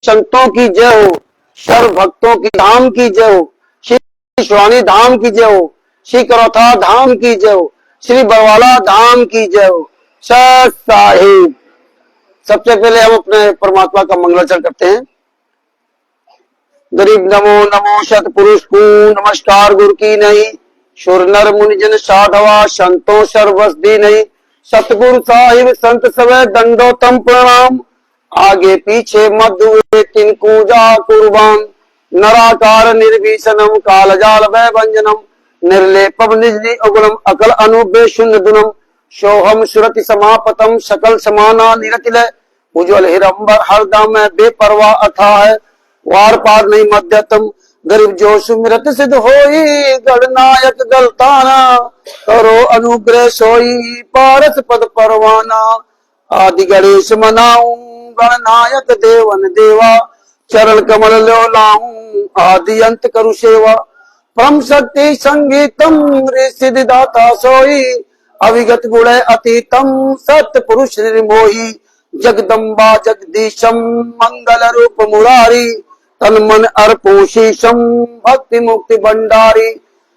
संतों की जय हो, सर्व भक्तों की धाम की जय हो, श्री शिवानी धाम की जय हो, श्री करौथा धाम की जय हो, श्री बरवाला धाम की जय हो। सत साहिब। सबसे पहले हम अपने परमात्मा का मंगलाचरण करते हैं। गरीब नमो नमो सतपुरुष को नमस्कार गुरु की नहीं, सुर नर मुनि जन साधवा संतों सर्वस दी नहीं। सतगुरु साहिब संत सवै दंडोतम प्रणाम, आगे पीछे मध्य हुए तिनको जा कुर्बान। नराकार निर्भीषणम कालजाल भय भंजनम, निर्लेपम निजनि उगुणम अकल अनुबे शून्य दुनम। सोहम सुरति समापतम सकल समाना निरतिलय, उज्ज्वल हिरंबर हरदम बेपरवाह अथा है। वार पार नहीं मध्यतम गरीब जो सुमिरत सिद्ध होई, गणनायक गलताना करो अनुग्रह सोई। पारस पद परवाना आदि गणेश मनाऊं, गणनायक देवन देवा चरण कमल लो लाऊं। आदि अंत करु सेवा परम शक्ति संगीतम, सिद्धि दाता सोई। अविगत गुण अतीतम सत्य पुरुष निर्मोही। जगदम्बा जगदीशम मंगल रूप मुरारी, तन मन अर्पो शीशम भक्ति मुक्ति भंडारी।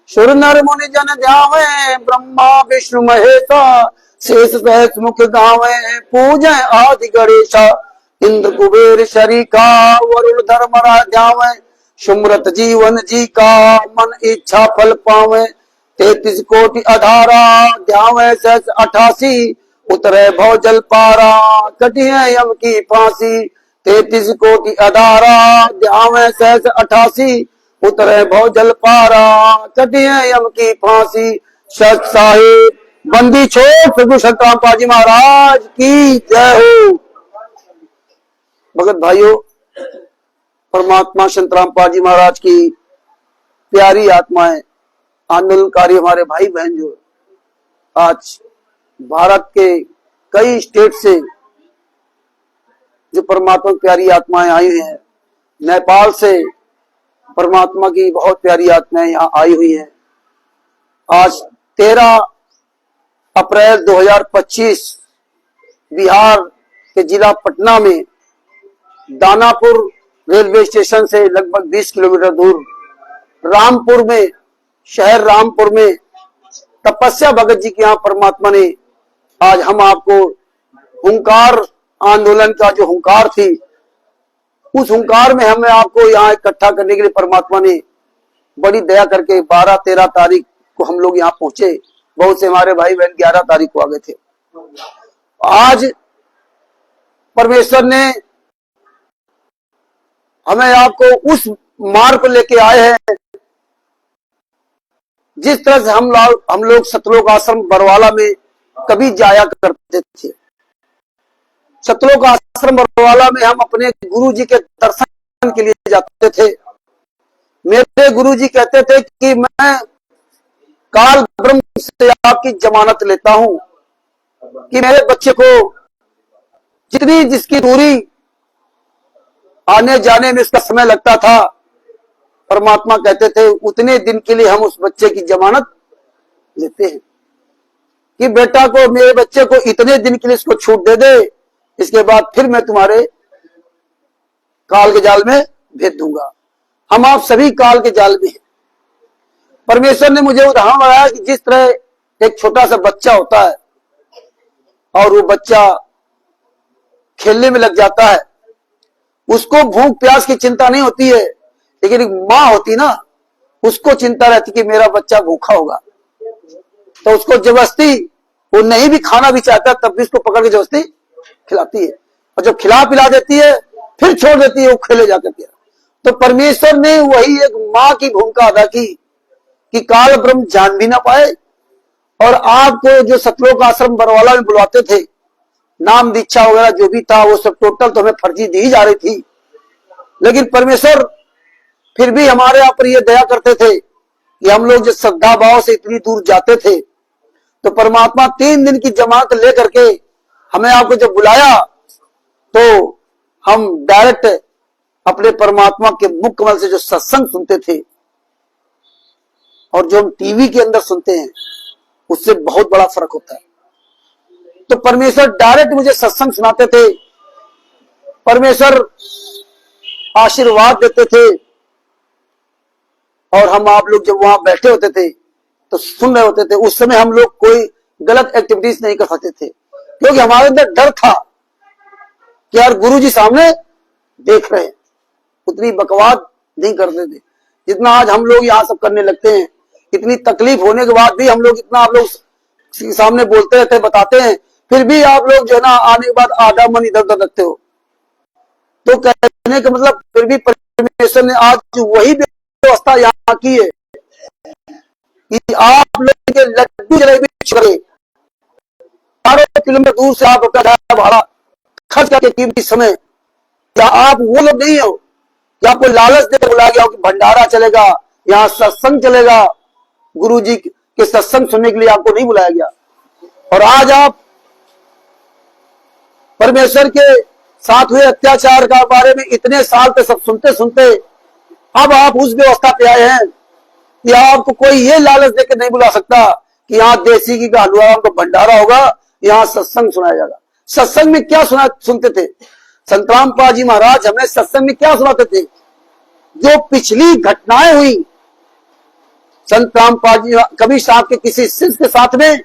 सुर नर मुनि जन ध्यावे ब्रह्मा विष्णु महेशा, शेष सहस मुख गावे पूजय आदि गणेशा। इंद्र कुबेर शरीका वरुण धर्म ध्यावे, सुमरत जीवन जी का मन इच्छा फल पावे। 33 कोटि अधारा ध्यावे सहस 88, उतरे भव जल पारा कटिए यम की फांसी। 33 कोटि अधारा ध्यावे सहस 88, उतरे भव जल पारा कटिए यम की फांसी। सत साहिब। बंदी छोड़ सदगुरु संतराम पाजी महाराज की जय हो। भगत भाइयों, परमात्मा संतराम पाजी महाराज की प्यारी आत्माएं, आंदोलनकारी हमारे भाई बहन जो आज भारत के कई स्टेट से जो परमात्मा की प्यारी आत्माएं आई हैं, नेपाल से परमात्मा की बहुत प्यारी आत्माएं यहाँ आई हुई हैं। आज 13 अप्रैल 2025 बिहार के जिला पटना में दानापुर रेलवे स्टेशन से लगभग 20 किलोमीटर दूर रामपुर में, शहर रामपुर में तपस्या भगत जी के यहाँ परमात्मा ने आज हम आपको हुंकार आंदोलन का जो हुंकार थी, उस हुंकार में हमें आपको यहाँ इकट्ठा करने के लिए परमात्मा ने बड़ी दया करके 12-13 तारीख को हम लोग यहाँ पहुंचे। बहुत से हमारे भाई बहन 11 तारीख को आ गए थे। आज परमेश्वर ने हमें आपको उस मार्ग पर लेके आए हैं जिस तरह से हम लोग सतलोक आश्रम बरवाला में कभी जाया करते थे। सतलोक आश्रम बरवाला में हम अपने गुरु जी के दर्शन के लिए जाते थे। मेरे गुरु जी कहते थे कि मैं काल ब्रह्म से आपकी जमानत लेता हूं कि मेरे बच्चे को जितनी जिसकी दूरी आने जाने में इसका समय लगता था, परमात्मा कहते थे उतने दिन के लिए हम उस बच्चे की जमानत लेते हैं कि बेटा को, मेरे बच्चे को इतने दिन के लिए इसको छूट दे दे, इसके बाद फिर मैं तुम्हारे काल के जाल में भेज दूंगा। हम आप सभी काल के जाल में हैं। परमेश्वर ने मुझे उदाहरण बताया कि जिस तरह एक छोटा सा बच्चा होता है और वो बच्चा खेलने में लग जाता है, उसको भूख प्यास की चिंता नहीं होती है, लेकिन एक माँ होती ना, उसको चिंता रहती कि मेरा बच्चा भूखा होगा, तो उसको जबरदस्ती, वो नहीं भी खाना भी चाहता तब भी उसको पकड़ के जबरदस्ती खिलाती है, और जब खिला पिला देती है फिर छोड़ देती है वो खेले जाकर के। तो परमेश्वर ने वही एक माँ की भूमिका अदा की कि काल ब्रह्म जान भी ना पाए। और आपको जो सतलोक आश्रम बरवाला में बुलवाते थे, नाम दीक्षा वगैरह जो भी था वो सब टोटल तो हमें फर्जी दी जा रही थी, लेकिन परमेश्वर फिर भी हमारे यहाँ पर ये दया करते थे कि हम लोग जो श्रद्धा भाव से इतनी दूर जाते थे, तो परमात्मा 3 दिन की जमानत लेकर के हमें आपको जब बुलाया तो हम डायरेक्ट अपने परमात्मा के मुख कमल से जो सत्संग सुनते थे और जो हम टीवी के अंदर सुनते हैं उससे बहुत बड़ा फर्क होता है। तो परमेश्वर डायरेक्ट मुझे सत्संग सुनाते थे। परमेश्वर आशीर्वाद देते थे। और हम आप लोग जब वहां बैठे होते थे तो सुन रहे होते थे, उस समय हम लोग कोई गलत एक्टिविटीज नहीं कर सकते थे, क्योंकि हमारे अंदर डर था कि यार गुरुजी सामने देख रहे हैं। उतनी बकवास नहीं करते थे जितना आज हम लोग यहाँ सब करने लगते हैं। इतनी तकलीफ होने के बाद भी हम लोग इतना आप लोग सामने बोलते रहते हैं, बताते हैं, फिर भी आप लोग जो है ना आने के बाद आधा मन इधर उधर रखते हो। तो कहने का मतलब फिर भी परमेश्वर ने आज वही व्यवस्था यहाँ की है कि आप लोग के लड्डू जलेबी छुड़े 12 किलोमीटर दूर से आप अपना भाड़ा खर्च करके कीमती समय, या आप वो लोग नहीं हो कि आपको लालच दे बुलाया गया हो कि भंडारा चलेगा, यहाँ सत्संग चलेगा। गुरु जी के सत्संग सुनने के लिए आपको नहीं बुलाया गया। और आज आप परमेश्वर के साथ हुए अत्याचार का बारे में इतने साल से सब सुनते सुनते अब आप उस व्यवस्था पे आए हैं कि आपको कोई ये लालच देकर नहीं बुला सकता कि यहाँ देसी घी का हलवा आपको भंडारा होगा, यहाँ सत्संग सुनाया जाएगा। सत्संग में क्या सुनते थे संत रामपाल जी महाराज? हमें सत्संग में क्या सुनाते थे? जो पिछली घटनाएं हुई संत रामपाल जी कबीर साहब के किसी शिष्य के साथ में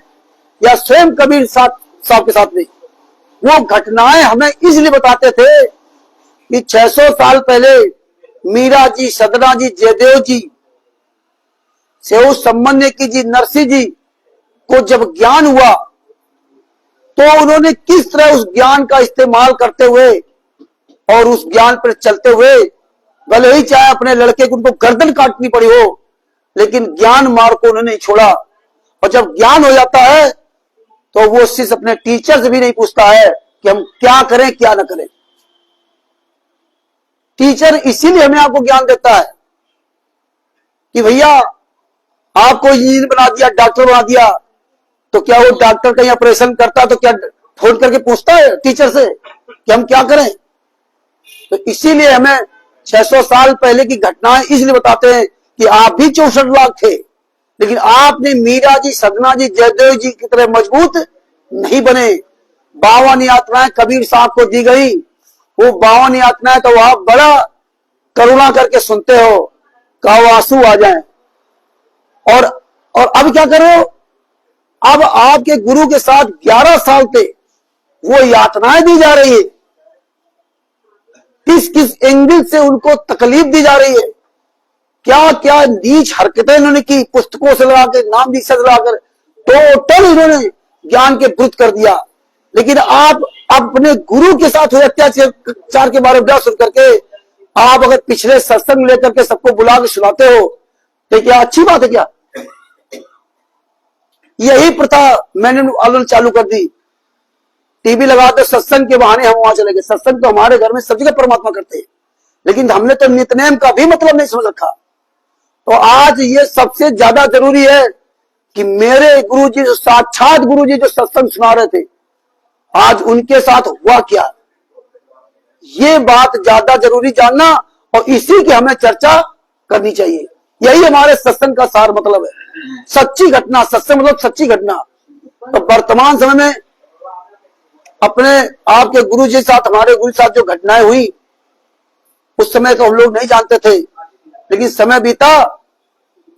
या स्वयं कबीर साहब के साथ में, वो घटनाएं हमें इसलिए बताते थे कि 600 साल पहले मीरा जी, सदना जी, जयदेव जी, सेऊ सम्मन्य की जी, नरसिंह जी को जब ज्ञान हुआ तो उन्होंने किस तरह उस ज्ञान का इस्तेमाल करते हुए और उस ज्ञान पर चलते हुए, भले ही चाहे अपने लड़के को उनको गर्दन काटनी पड़ी हो, लेकिन ज्ञान मार्ग को उन्होंने नहीं छोड़ा। और जब ज्ञान हो जाता है तो वो शिष्य अपने टीचर से भी नहीं पूछता है कि हम क्या करें क्या ना करें। टीचर इसीलिए हमें आपको ज्ञान देता है कि भैया आपको इंजीनियर बना दिया, डॉक्टर बना दिया, तो क्या वो डॉक्टर कहीं ऑपरेशन करता तो क्या फोन करके पूछता है टीचर से कि हम क्या करें? तो इसीलिए हमें 600 साल पहले की घटनाएं इसलिए बताते हैं कि आप भी 64 लाख थे, लेकिन आपने मीरा जी, सदना जी, जयदेव जी की तरह मजबूत नहीं बने। 52 यातनाएं कबीर साहब को दी गई। वो 52 यातनाएं तो आप बड़ा करुणा करके सुनते हो, कहो आंसू आ जाए। और अब क्या करो? अब आपके गुरु के साथ 11 साल थे, वो यातनाएं दी जा रही है। किस किस एंगल से उनको तकलीफ दी जा रही है, क्या क्या नीच हरकतें इन्होंने की, पुस्तकों से लगाकर, नाम दीक्षा से लगाकर टोटल इन्होंने ज्ञान के विरुद्ध कर दिया। लेकिन आप अपने गुरु के साथ हुए अत्याचार के बारे में सुन करके आप अगर पिछले सत्संग लेकर के सबको बुला के सुनाते हो तो क्या अच्छी बात है क्या? यही प्रथा मैंने आंदोलन चालू कर दी। टीवी लगाते सत्संग के बहाने हम वहां चले गए। सत्संग तो हमारे घर में सब जगह परमात्मा करते हैं, लेकिन हमने तो नित्यनेम का भी मतलब नहीं समझ रखा। तो आज ये सबसे ज्यादा जरूरी है कि मेरे गुरुजी जो साक्षात गुरुजी जो सत्संग सुना रहे थे, आज उनके साथ हुआ क्या, ये बात ज्यादा जरूरी जानना, और इसी की हमें चर्चा करनी चाहिए। यही हमारे सत्संग का सार मतलब है, सच्ची घटना। सत्संग मतलब सच्ची घटना। तो वर्तमान समय में अपने आपके गुरु जी साथ, हमारे गुरु साथ जो घटनाएं हुई, उस समय तो हम लोग नहीं जानते थे, लेकिन समय बीता,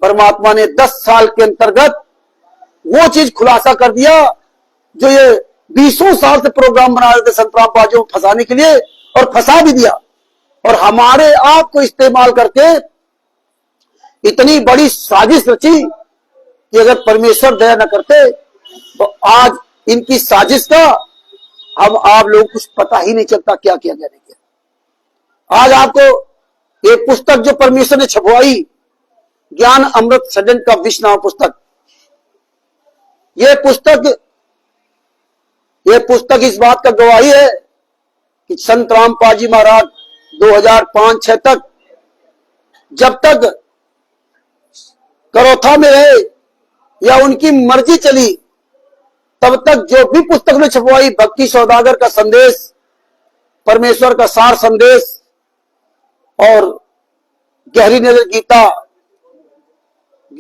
परमात्मा ने 10 साल के अंतर्गत वो चीज खुलासा कर दिया जो ये 20 साल से प्रोग्राम बना रहे थे संत रामपाल जी को फंसाने के लिए, और फंसा भी दिया। और हमारे आप को इस्तेमाल करके इतनी बड़ी साजिश रची कि अगर परमेश्वर दया न करते तो आज इनकी साजिश का हम आप लोगों को कुछ पता ही नहीं चलता क्या किया गया नहीं किया। आज आपको एक पुस्तक जो परमेश्वर ने छपवाई, ज्ञान अमृत सदन का विष नाम पुस्तक, यह पुस्तक इस बात का गवाही है कि संत रामपाल जी महाराज 2005-6 तक जब तक करोथा में रहे या उनकी मर्जी चली, तब तक जो भी पुस्तक ने छपवाई, भक्ति सौदागर का संदेश, परमेश्वर का सार संदेश और गहरी नजर गीता।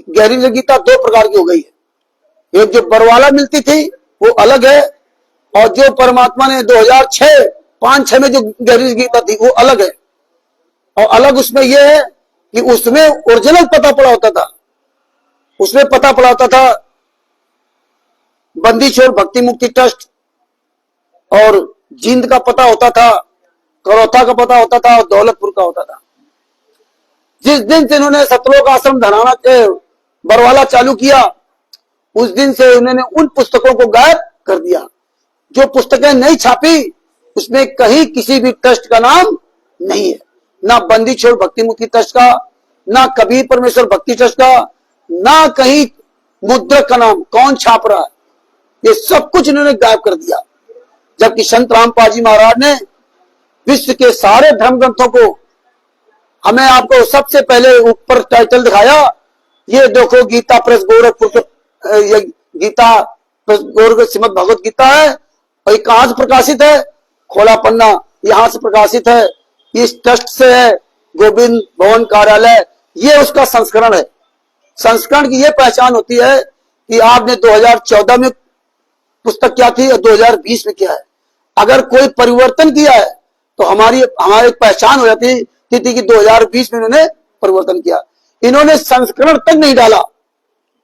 गहरी नजर गीता 2 प्रकार की हो गई है, एक जो बरवाला मिलती थी वो अलग है, और जो परमात्मा ने 2006-5-6 में जो गहरी गीता थी वो अलग है। और अलग उसमें यह है कि उसमें ओरिजिनल पता पड़ा होता था, उसमें पता पड़ा होता था बंदी छोड़ भक्ति मुक्ति ट्रस्ट, और जींद का पता होता था, करौथा का पता होता था और दौलतपुर का होता था। जिस दिन से इन्होंने सतलोक आश्रम धनाना के बरवाला चालू किया, उस दिन से उन्होंने उन पुस्तकों को गायब कर दिया। जो पुस्तकें नहीं छापी उसमें कहीं किसी भी ट्रस्ट का नाम नहीं है, ना बंदी छोड़ भक्ति मुक्ति ट्रस्ट का, ना कबीर परमेश्वर भक्ति ट्रस्ट का, ना कहीं मुद्रक का नाम कौन छाप रहा है, ये सब कुछ इन्होंने गायब कर दिया। जबकि संत रामपाल जी महाराज ने विश्व के सारे धर्म ग्रंथों को, हमें आपको सबसे पहले ऊपर टाइटल दिखाया, ये देखो गीता प्रेस गोरखपुर के, गीता प्रेस गोरखपुर श्रीमद भगवत गीता है, और ये कहां से प्रकाशित है, खोला पन्ना यहां से प्रकाशित है, इस ट्रस्ट से है, गोविंद भवन कार्यालय, ये उसका संस्करण है। संस्करण की ये पहचान होती है कि आपने 2014 में पुस्तक क्या थी और 2020 में क्या है। अगर कोई परिवर्तन किया है तो हमारी पहचान हो जाती थी कि 2020 में इन्होंने परिवर्तन किया। इन्होंने संस्करण तक नहीं डाला,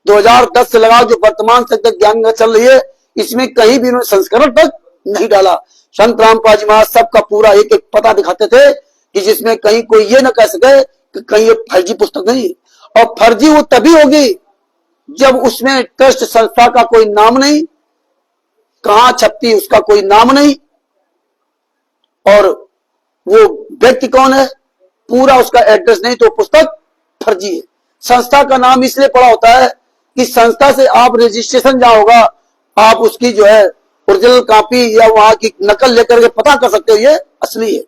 2010 से लगा जो वर्तमान तक ज्ञान में चल रही है, इसमें कहीं भी इन्होंने संस्करण तक नहीं डाला। संत रामपाल जी महाराज सबका पूरा एक एक पता दिखाते थे कि जिसमें कहीं कोई ये न कह सके कि कहीं ये फर्जी पुस्तक नहीं। और फर्जी वो तभी होगी जब उसमें ट्रस्ट संस्था का कोई नाम नहीं, कहां छपती उसका कोई नाम नहीं, और वो व्यक्ति कौन है पूरा उसका एड्रेस नहीं, तो पुस्तक फर्जी है। संस्था का नाम इसलिए पड़ा होता है कि संस्था से आप रजिस्ट्रेशन जहां होगा, आप उसकी जो है ओरिजिनल कॉपी या वहां की नकल लेकर के पता कर सकते हो ये असली है।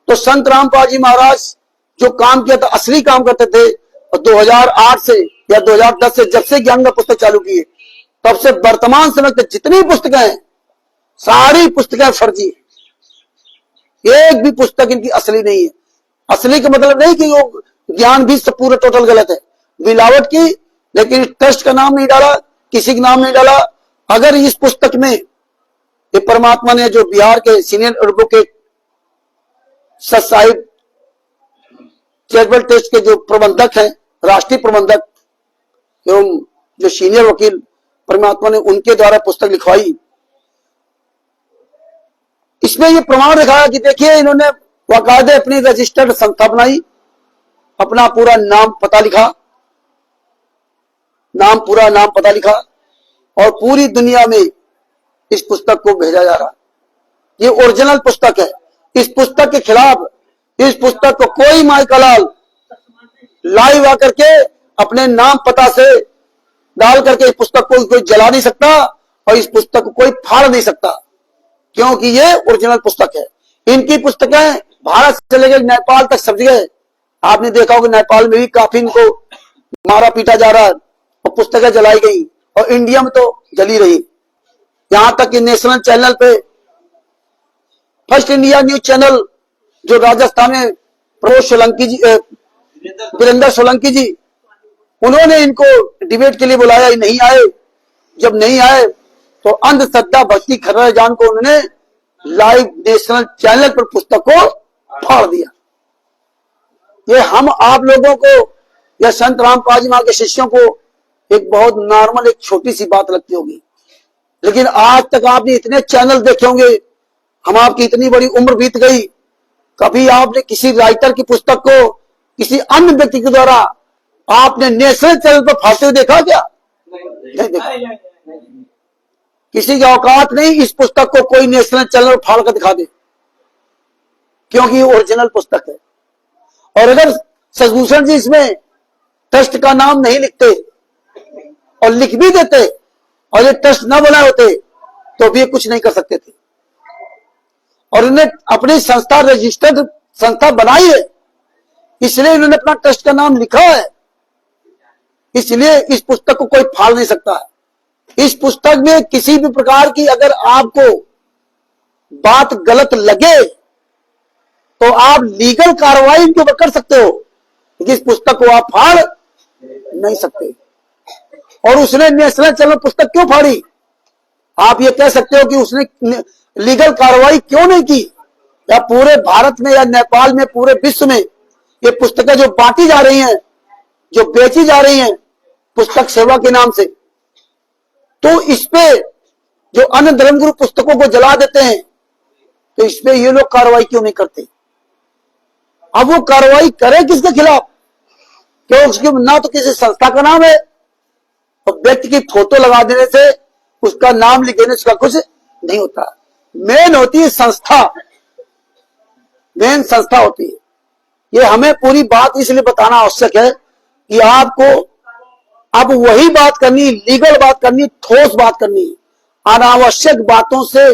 तो संत रामपाल जी महाराज जो काम किया था, असली काम करते थे। और 2008 से या 2010 से जब से ज्ञान का पुस्तक चालू किए, तब से वर्तमान समय तक जितनी पुस्तकें हैं सारी पुस्तकें फर्जी है, एक भी पुस्तक इनकी असली नहीं है। असली का मतलब नहीं कि वो ज्ञान भी सब पूरा टोटल गलत है, मिलावट की, लेकिन ट्रस्ट का नाम नहीं डाला, किसी का नाम नहीं डाला। अगर इस पुस्तक में ये परमात्मा ने जो बिहार के सीनियर एडवोकेट सत साहिब चैरिटेबल ट्रस्ट के जो प्रबंधक हैं, राष्ट्रीय प्रबंधक एवं जो सीनियर वकील परमात्मा ने उनके द्वारा पुस्तक लिखवाई, इसमें ये प्रमाण दिखाया कि देखिए इन्होंने बाकायदे अपनी रजिस्टर्ड संस्था बनाई, अपना पूरा नाम पता लिखा, पूरा नाम पता लिखा, और पूरी दुनिया में इस पुस्तक को भेजा जा रहा। ये ओरिजिनल पुस्तक है। इस पुस्तक के खिलाफ, इस पुस्तक को कोई माइकलाल लाइव आकर के अपने नाम पता से डाल करके इस पुस्तक को कोई जला नहीं सकता और इस पुस्तक को कोई फाड़ नहीं सकता, क्योंकि ये ओरिजिनल पुस्तक है। इनकी पुस्तकें भारत से लेकर नेपाल तक सब जगह आपने देखा होगा, नेपाल में भी काफी इनको मारा पीटा जा रहा है और पुस्तकें जलाई गई, और इंडिया में तो जली रही। यहां तक कि नेशनल चैनल पे फर्स्ट इंडिया न्यूज चैनल जो राजस्थान में प्रमोद सोलंकी जी, वीरेंद्र सोलंकी जी, उन्होंने इनको डिबेट के लिए बुलाया, नहीं आए। जब नहीं आए तो अंधश्रद्धा भक्ति खर्रा जान को उन्होंने लाइव नेशनल चैनल पर पुस्तक को फाड़ दिया। ये हम आप लोगों को या संत रामपाल जी महाराज के शिष्यों को एक बहुत नॉर्मल, एक छोटी सी बात लगती होगी, लेकिन आज तक आपने इतने चैनल देखे होंगे, हम आपकी इतनी बड़ी उम्र बीत गई, कभी आपने किसी राइटर की पुस्तक को किसी अन्य व्यक्ति के द्वारा आपने नेशनल चैनल पर फाड़ते हुए देखा क्या? नहीं देखा। किसी की औकात नहीं इस पुस्तक को कोई नेशनल चैनल पर फाड़ कर दिखा दे, क्योंकि ये ओरिजिनल पुस्तक है। और अगर शशिभूषण जी इसमें ट्रस्ट का नाम नहीं लिखते और लिख भी देते और ये ट्रस्ट न बनाए होते तो भी कुछ नहीं कर सकते थे। और उन्होंने अपनी संस्था रजिस्टर्ड संस्था बनाई है, इसलिए इन्होंने अपना ट्रस्ट का नाम लिखा है, इसलिए इस पुस्तक को कोई फाड़ नहीं सकता है। इस पुस्तक में किसी भी प्रकार की अगर आपको बात गलत लगे तो आप लीगल कार्रवाई इनके ऊपर कर सकते हो, लेकिन इस पुस्तक को आप फाड़ नहीं सकते। और उसने नेशनल चैनल पुस्तक क्यों फाड़ी? आप ये कह सकते हो कि उसने लीगल कार्रवाई क्यों नहीं की, या पूरे भारत में या नेपाल में पूरे विश्व में ये पुस्तकें जो बांटी जा रही हैं, जो बेची जा रही हैं पुस्तक सेवा के नाम से, तो इस पे जो अन्य धर्मगुरु पुस्तकों को जला देते हैं, तो इस पे ये लोग कार्रवाई क्यों नहीं करते? अब वो कार्रवाई करे किसके खिलाफ? क्यों? उसकी ना तो किसी संस्था का नाम है, और व्यक्ति की फोटो लगा देने से, उसका नाम लिख देने से उसका कुछ नहीं होता। मेन होती है संस्था, मेन संस्था होती है। ये हमें पूरी बात इसलिए बताना आवश्यक है कि आपको अब वही बात करनी, लीगल बात करनी, ठोस बात करनी, अनावश्यक बातों से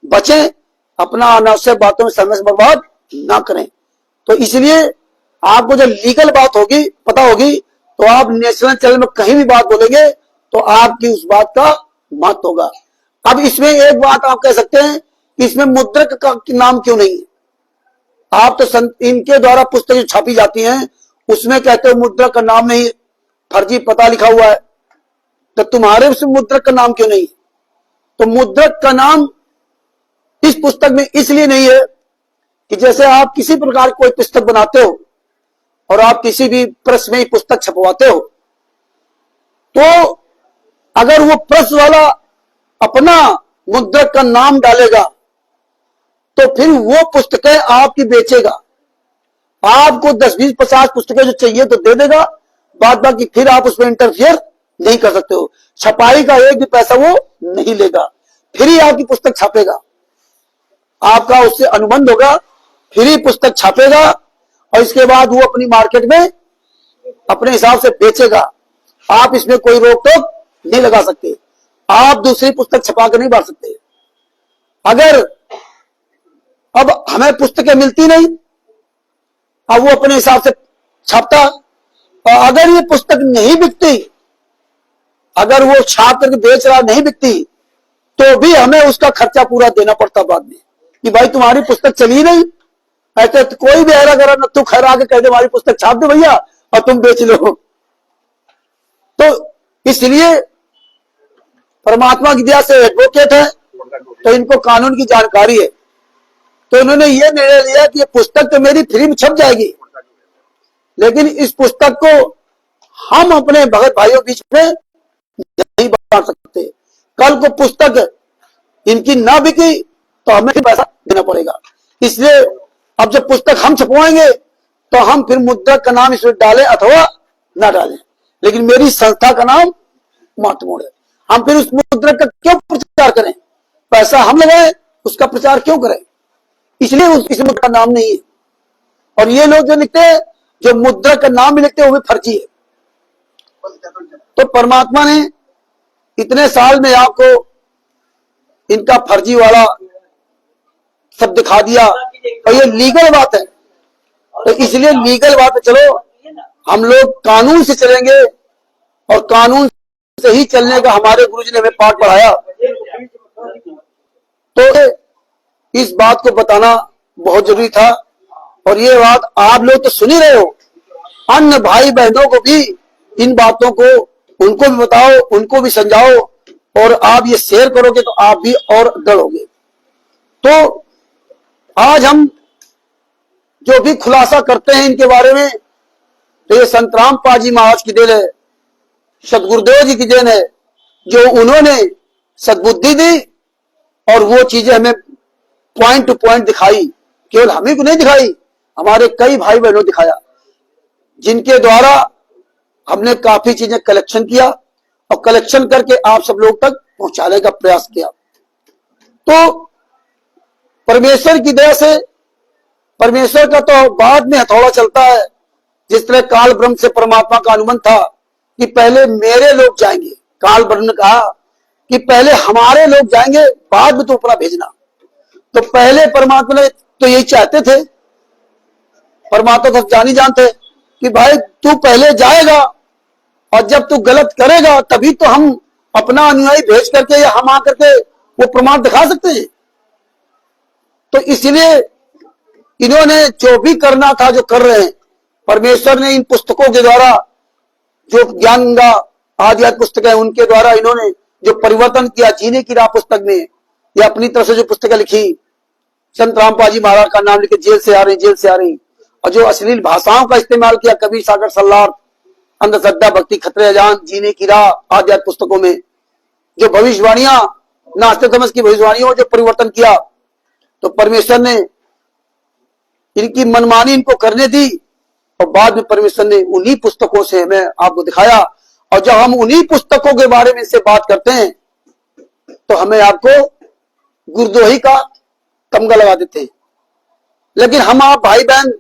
बचें, अपना अनावश्यक बातों में समय बर्बाद ना करें। तो इसलिए आपको जब लीगल बात होगी, पता होगी, तो आप नेशनल चैनल में कहीं भी बात बोलेंगे तो आपकी उस बात का महत्व होगा। अब इसमें एक बात आप कह सकते हैं कि इसमें मुद्रक का नाम क्यों नहीं है? आप तो इनके द्वारा पुस्तकें छापी जाती हैं, उसमें कहते हो मुद्रक का नाम नहीं, फर्जी पता लिखा हुआ है, तो तुम्हारे उसमें मुद्रक का नाम क्यों नहीं? तो मुद्रक का नाम इस पुस्तक में इसलिए नहीं है कि जैसे आप किसी प्रकार कोई पुस्तक बनाते हो और आप किसी भी प्रेस में पुस्तक छपवाते हो, तो अगर वो प्रेस वाला अपना मुद्रक का नाम डालेगा तो फिर वो पुस्तकें आपकी बेचेगा। आपको 10, 20, 50 पुस्तकें जो चाहिए तो दे देगा, बाद बाकी फिर आप उसमें इंटरफियर नहीं कर सकते हो। छपाई का एक भी पैसा वो नहीं लेगा, फिर ही आपकी पुस्तक छापेगा। आपका उससे अनुबंध होगा, फिर ही पुस्तक छापेगा और इसके बाद वो अपनी मार्केट में अपने हिसाब से बेचेगा। आप इसमें कोई रोक टोक नहीं लगा सकते, आप दूसरी पुस्तक छपा कर नहीं बांट सकते। अगर अब हमें पुस्तकें मिलती नहीं, अब वो अपने हिसाब से छापता, और अगर ये पुस्तक नहीं बिकती, अगर वो छाप करके बेच रहा नहीं बिकती, तो भी हमें उसका खर्चा पूरा देना पड़ता बाद में कि भाई तुम्हारी पुस्तक चली नहीं। ऐसे तो कोई भी ऐरा करा न, तू खैर आके कह दे हमारी पुस्तक छाप दे भैया और तुम बेच लो। तो इसलिए परमात्मा की दया से एडवोकेट है, तो इनको कानून की जानकारी है, तो इन्होंने ये निर्णय लिया कि ये पुस्तक तो मेरी फ्री में छप जाएगी, लेकिन इस पुस्तक को हम अपने भगत भाइयों बीच में नहीं बांट सकते। कल को पुस्तक इनकी ना बिकी तो हमें पैसा देना पड़ेगा। इसलिए अब जब पुस्तक हम छपवाएंगे तो हम फिर मुद्रक का नाम इसमें डालें अथवा ना डालें, लेकिन मेरी संस्था का नाम महत्वपूर्ण है। हम फिर उस मुद्रक का क्यों प्रचार करें? पैसा हम लगाएं, उसका प्रचार क्यों करें? इसलिए इस मुद्रक का नाम नहीं है। और ये लोग जो लिखते हैं, जो मुद्रक का नाम भी लिखते हैं, वो भी फर्जी है। तो परमात्मा ने इतने साल में आपको इनका फर्जी वाला सब दिखा दिया, और ये लीगल बात है। तो इसलिए लीगल बात है, चलो हम लोग कानून से चलेंगे, और कानून से ही चलने का हमारे गुरुजी ने हमें पाठ पढ़ाया। तो इस बात को बताना बहुत जरूरी था, और ये बात आप लोग तो सुन ही रहे हो, अन्य भाई बहनों को भी इन बातों को उनको भी बताओ, उनको भी समझाओ, और आप ये शेयर करोगे तो आप भी और दृढ़ोगे। तो आज हम जो भी खुलासा करते हैं इनके बारे में, तो ये संत रामपाल जी महाराज की देन है, सदगुरुदेव जी की देन है, जो उन्होंने सद्बुद्धि दी और वो चीजें हमें पॉइंट टू पॉइंट दिखाई। केवल हमें को नहीं दिखाई, हमारे कई भाई बहनों दिखाया, जिनके द्वारा हमने काफी चीजें कलेक्शन किया और कलेक्शन करके आप सब लोग तक पहुंचाने का प्रयास किया। तो परमेश्वर की दया से, परमेश्वर का तो बाद में हथौड़ा चलता है। जिस तरह काल ब्रह्म से परमात्मा का अनुबंध था कि पहले मेरे लोग जाएंगे, काल ब्रह्म ने कहा कि पहले हमारे लोग जाएंगे, बाद में तो अपना भेजना। तो पहले परमात्मा ने तो यही चाहते थे, परमात्मा तो जान ही जानते कि भाई तू पहले जाएगा, और जब तू गलत करेगा तभी तो हम अपना अनुयायी भेज करके या हम आकर के वो प्रमाण दिखा सकते हैं। तो इसलिए इन्होंने जो भी करना था, जो कर रहे हैं, परमेश्वर ने इन पुस्तकों के द्वारा, जो ज्ञान गंगा आदि पुस्तकें उनके द्वारा इन्होंने जो परिवर्तन किया जीने की राह पुस्तक में, या अपनी तरफ से जो पुस्तकें लिखी, संत रामपाल जी महाराज का नाम लेके जेल से आ रही, जेल से आ रही, और जो अश्लील भाषाओं का इस्तेमाल किया कबीर सागर सल्लार, अंधश्रद्धा, भक्ति, खतरे अजान, जीने की राह आदि पुस्तकों में, जो भविष्यवाणियां, नास्तिक की भविष्यवाणियों जो परिवर्तन किया, तो परमेश्वर ने इनकी मनमानी इनको करने दी और बाद में परमेश्वर ने उन्हीं पुस्तकों से हमें आपको दिखाया। और जब हम उन्हीं पुस्तकों के बारे में इससे बात करते हैं तो हमें आपको गुरद्रोही का तमगा लगा देते हैं। लेकिन हम आप भाई बहन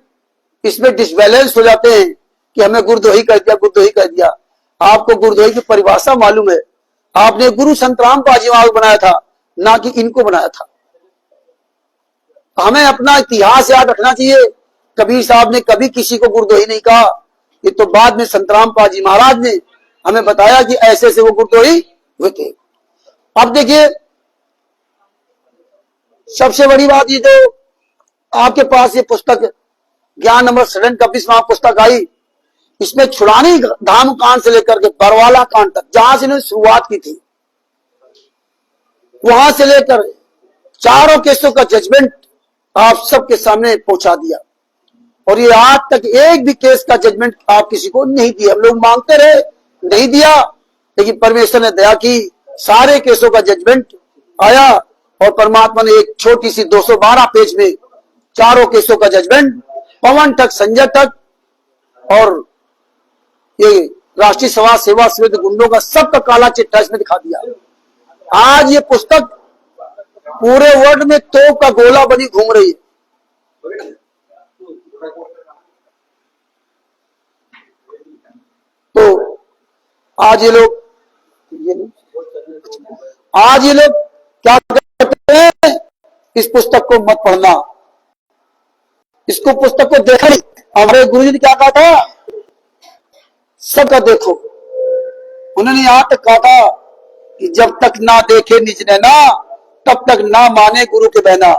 इसमें डिसबैलेंस हो जाते हैं कि हमें गुरद्रोही कर दिया, गुरद्रोही कर दिया। आपको गुरद्रोही की परिभाषा मालूम है? आपने गुरु संतराम पाजीमाल बनाया था, ना कि इनको बनाया था। हमें अपना इतिहास याद रखना चाहिए। कबीर साहब ने कभी किसी को गुरद्रोही नहीं कहा। ये तो बाद में संतराम पाजी महाराज ने हमें बताया कि ऐसे से वो गुरद्रोही हुए थे। अब देखिए, सबसे बड़ी बात, ये जो आपके पास ये पुस्तक ज्ञान अमृत सदन 26वां पुस्तक आई, इसमें छुड़ानी धाम कांड से लेकर के बरवाला कांड तक, जहां से इन्होंने शुरुआत की थी, वहां से लेकर चारों केसों का जजमेंट आप सबके सामने पहुंचा दिया। और ये आज तक एक भी केस का जजमेंट आप किसी को नहीं दिया। हम लोग मांगते रहे, नहीं दिया, लेकिन परमेश्वर ने दया की, सारे केसों का जजमेंट आया और परमात्मा ने एक छोटी सी 212 पेज में चारों केसों का जजमेंट, पवन तक, संजय तक और ये राष्ट्रीय समाज सेवा समिति गुंडों का सबका काला चिट्ठा इसमें दिखा दिया। आज ये पुस्तक पूरे वर्ल्ड में तोप का गोला बनी घूम रही है। तो आज ये लोग क्या कहते हैं, इस पुस्तक को मत पढ़ना, इसको पुस्तक को देखा नहीं। हमारे गुरुजी ने क्या कहा था, सबका देखो। उन्होंने यहां तक कहा था कि जब तक ना देखे निज नैना तब तक ना माने गुरु के बहना।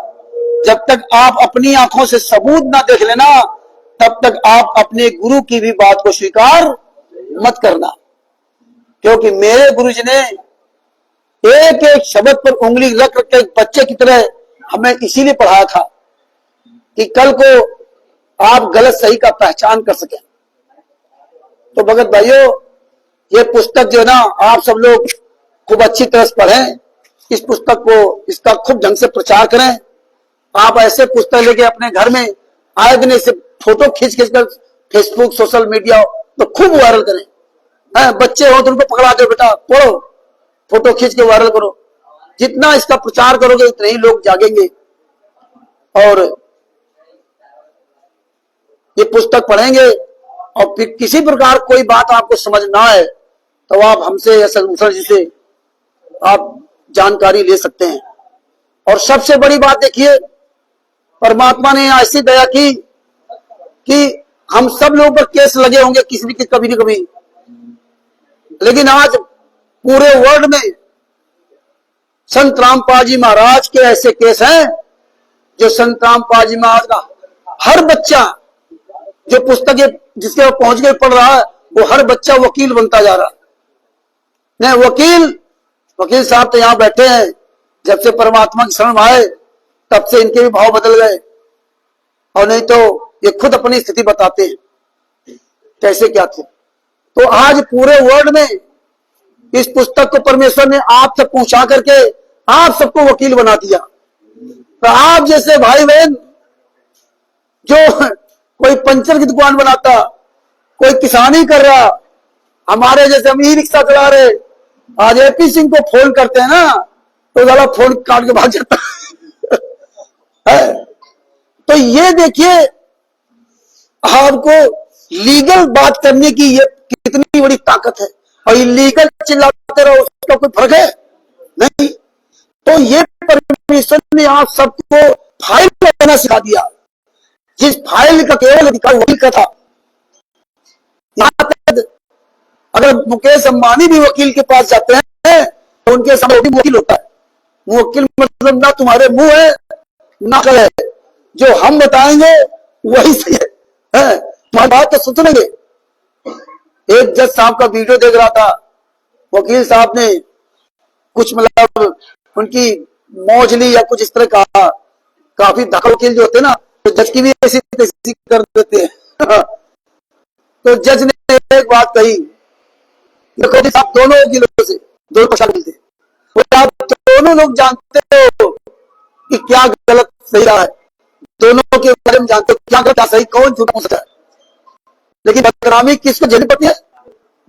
जब तक आप अपनी आंखों से सबूत ना देख लेना तब तक आप अपने गुरु की भी बात को स्वीकार मत करना। क्योंकि मेरे गुरुजी ने एक एक शब्द पर उंगली रख के बच्चे की तरह हमें इसीलिए पढ़ाया था कि कल को आप गलत सही का पहचान कर सकें। तो भगत भाइयों, ये पुस्तक जो है ना, आप सब लोग खूब अच्छी तरह से पढ़ें इस पुस्तक को, इसका खूब ढंग से प्रचार करें। आप ऐसे पुस्तक लेके अपने घर में आए दिन इसे फोटो खींच कर फेसबुक, सोशल मीडिया तो खूब वायरल करें। बच्चे हो तो उनको पकड़ा दो, बेटा पढ़ो, फोटो खींच के वायरल करो। जितना इसका प्रचार करोगे उतने ही लोग जागेंगे और ये पुस्तक पढ़ेंगे। और फिर किसी प्रकार कोई बात आपको समझ ना आए तो आप हमसे या सलूसर जी से आप जानकारी ले सकते हैं। और सबसे बड़ी बात देखिए, परमात्मा ने ऐसी दया की कि हम सब लोगों पर केस लगे होंगे किसी भी कभी न कभी, लेकिन आज पूरे वर्ल्ड में संत रामपाल जी महाराज के ऐसे केस हैं जो संत रामपाल जी महाराज का हर बच्चा जो पुस्तकें जिसके पहुंच के पढ़ रहा है वो हर बच्चा वकील बनता जा रहा है। नहीं, वकील साहब तो यहां बैठे हैं, जब से परमात्मा की शरण आए तब से इनके भी भाव बदल गए। और नहीं तो ये खुद अपनी स्थिति बताते हैं कैसे क्या थे। तो आज पूरे वर्ल्ड में इस पुस्तक को परमेश्वर ने आप तक पहुंचा करके आप सबको वकील बना दिया। तो आप जैसे भाई बहन जो कोई पंचर की दुकान बनाता, कोई किसानी कर रहा, हमारे जैसे हम ई रिक्शा चला रहे, आज एपी सिंह को फोन करते हैं ना तो ज्यादा फोन काट के भाग जाता है। तो ये देखिए, आपको लीगल बात करने की ये कितनी बड़ी ताकत है। और इलीगल चिल्लाते रहो उसका कोई फर्क है नहीं। तो ये परमेश्वर ने आप सबको फाइल लगाना सिखा दिया, जिस फाइल का केवल अधिकार वकील का था। यहां तक अगर मुकेश अंबानी भी वकील के पास जाते हैं तो उनके सामने वकील होता है। वकील मतलब ना तुम्हारे मुंह है ना कल है, जो हम बताएंगे वही सही है, तुम्हारी बात तो सुनेंगे। एक जज साहब का वीडियो देख रहा था, वकील साहब ने कुछ मतलब उनकी मौज ली या कुछ इस तरह कहा। काफी धक्का वकील जो होते ना तो जज की भी ऐसी तैसी कर देते हैं। तो जज ने एक बात कही, देखो जी आप दोनों वकीलों से दोनों पक्ष मिलते, आप दोनों लोग जानते हो कि क्या गलत सही रहा है, दोनों के बारे में जानते हो क्या गलत क्या सही, कौन झूठ कौन सच है, लेकिन बदनामी किसको झेलनी पड़ती है?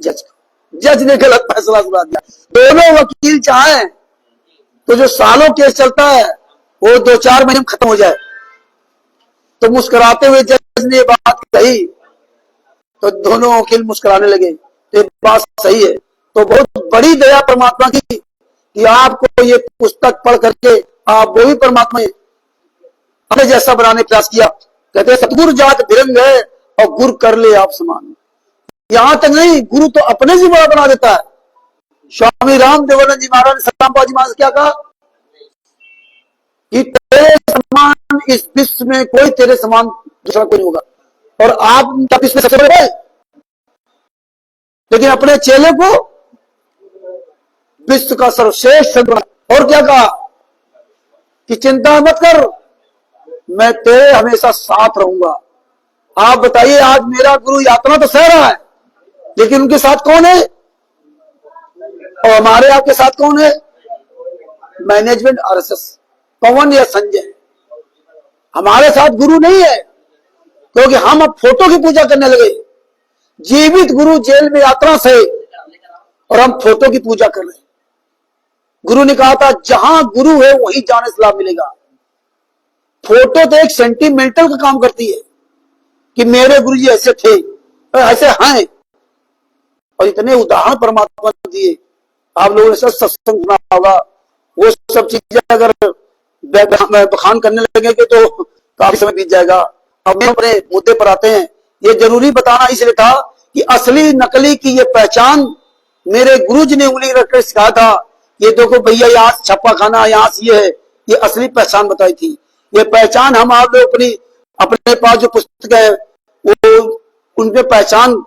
जज को। जज ने गलत फैसला सुना दिया। दोनों वकील चाहे तो जो सालों केस चलता है वो 2-4 महीने में खत्म हो जाए। तो मुस्कुराते हुए जज ने बात कही तो दोनों वकील मुस्कुराने लगे। ये बात सही है। तो बहुत बड़ी दया परमात्मा की कि आपको ये पुस्तक पढ़ करके आप वो भी परमात्मा अपने जैसा बनाने प्रयास किया। कहते हैं सतगुरु जात भिरंग है और गुरु कर ले आप समान। यहां तक नहीं, गुरु तो अपने से बड़ा बना देता है। स्वामी राम देवानंद जी महाराज ने सतराम बाजी महाराज क्या कहा कि तेरे समान इस विश्व में कोई तेरे समान दूसरा कोई नहीं होगा, और आप इसमें सबसे बड़े, लेकिन अपने चेले को विश्व का सर्वश्रेष्ठ संत बना। और क्या कहा कि चिंता मत कर, मैं तेरे हमेशा साथ रहूंगा। आप बताइए, आज मेरा गुरु यात्रा तो सह रहा है, लेकिन उनके साथ कौन है? और हमारे आपके साथ कौन है? मैनेजमेंट आरएसएस, पवन या संजय। हमारे साथ गुरु नहीं है, क्योंकि हम अब फोटो की पूजा करने लगे। जीवित गुरु जेल में यात्रा से और हम फोटो की पूजा कर रहे हैं। गुरु ने कहा था जहां गुरु है वहीं जाने से लाभ मिलेगा। फोटो तो एक सेंटिमेंटल का काम करती है कि मेरे गुरु जी ऐसे थे, ऐसे हैं, और इतने उदाहरण परमात्मा ने दिए। आप लोगों ने सब सत्संग सुना होगा, वो सब चीजें अगर बखान करने लगेंगे तो काफी समय बीत जाएगा। अब मैं अपने मुद्दे पर आते हैं। ये जरूरी बताना इसलिए था कि असली नकली की ये पहचान मेरे गुरुजी ने उंगली रखकर सिखाया था। ये देखो भैया, यहाँ छप्पा खाना, यहाँ से ये है, ये असली पहचान बताई थी। ये पहचान हम आप लोग अपने पास जो पुस्तक है वो उनके पहचान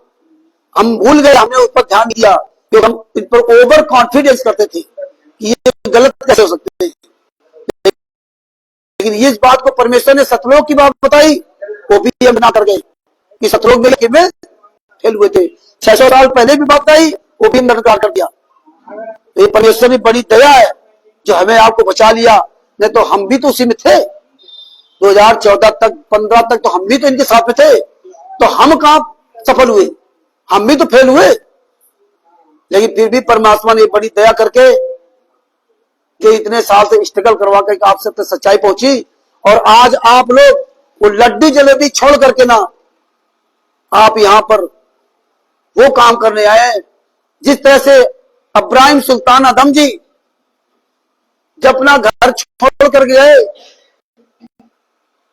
हम भूल गए, हमने उस पर ध्यान दिया, क्योंकि हम इन पर ओवर कॉन्फिडेंस करते थे कि ये गलत कैसे हो सकते हैं। लेकिन इस बात को परमेश्वर ने सतलोक की बात बताई, वो भी हम ना कर गए कि सतलोक में फेल हुए थे। 600 साल पहले भी बात आई, वो भी हमने नकार कर दिया। तो ये परमेश्वर की बड़ी दया है जो हमें आपको बचा लिया, नहीं तो हम भी तो उसी में थे। 2014 तक 15 तक तो हम भी तो इनके साथ में थे, तो हम कहां सफल हुए? हम भी तो फेल हुए। लेकिन फिर भी परमात्मा ने बड़ी दया करके कि इतने साल से स्ट्रगल करवा कर आपसे तक सच्चाई पहुंची, और आज आप लोग वो लड्डू जलेबी छोड़ करके ना आप यहां पर वो काम करने आए। जिस तरह से इब्राहिम सुल्तान आदम जी जब अपना घर छोड़ कर गए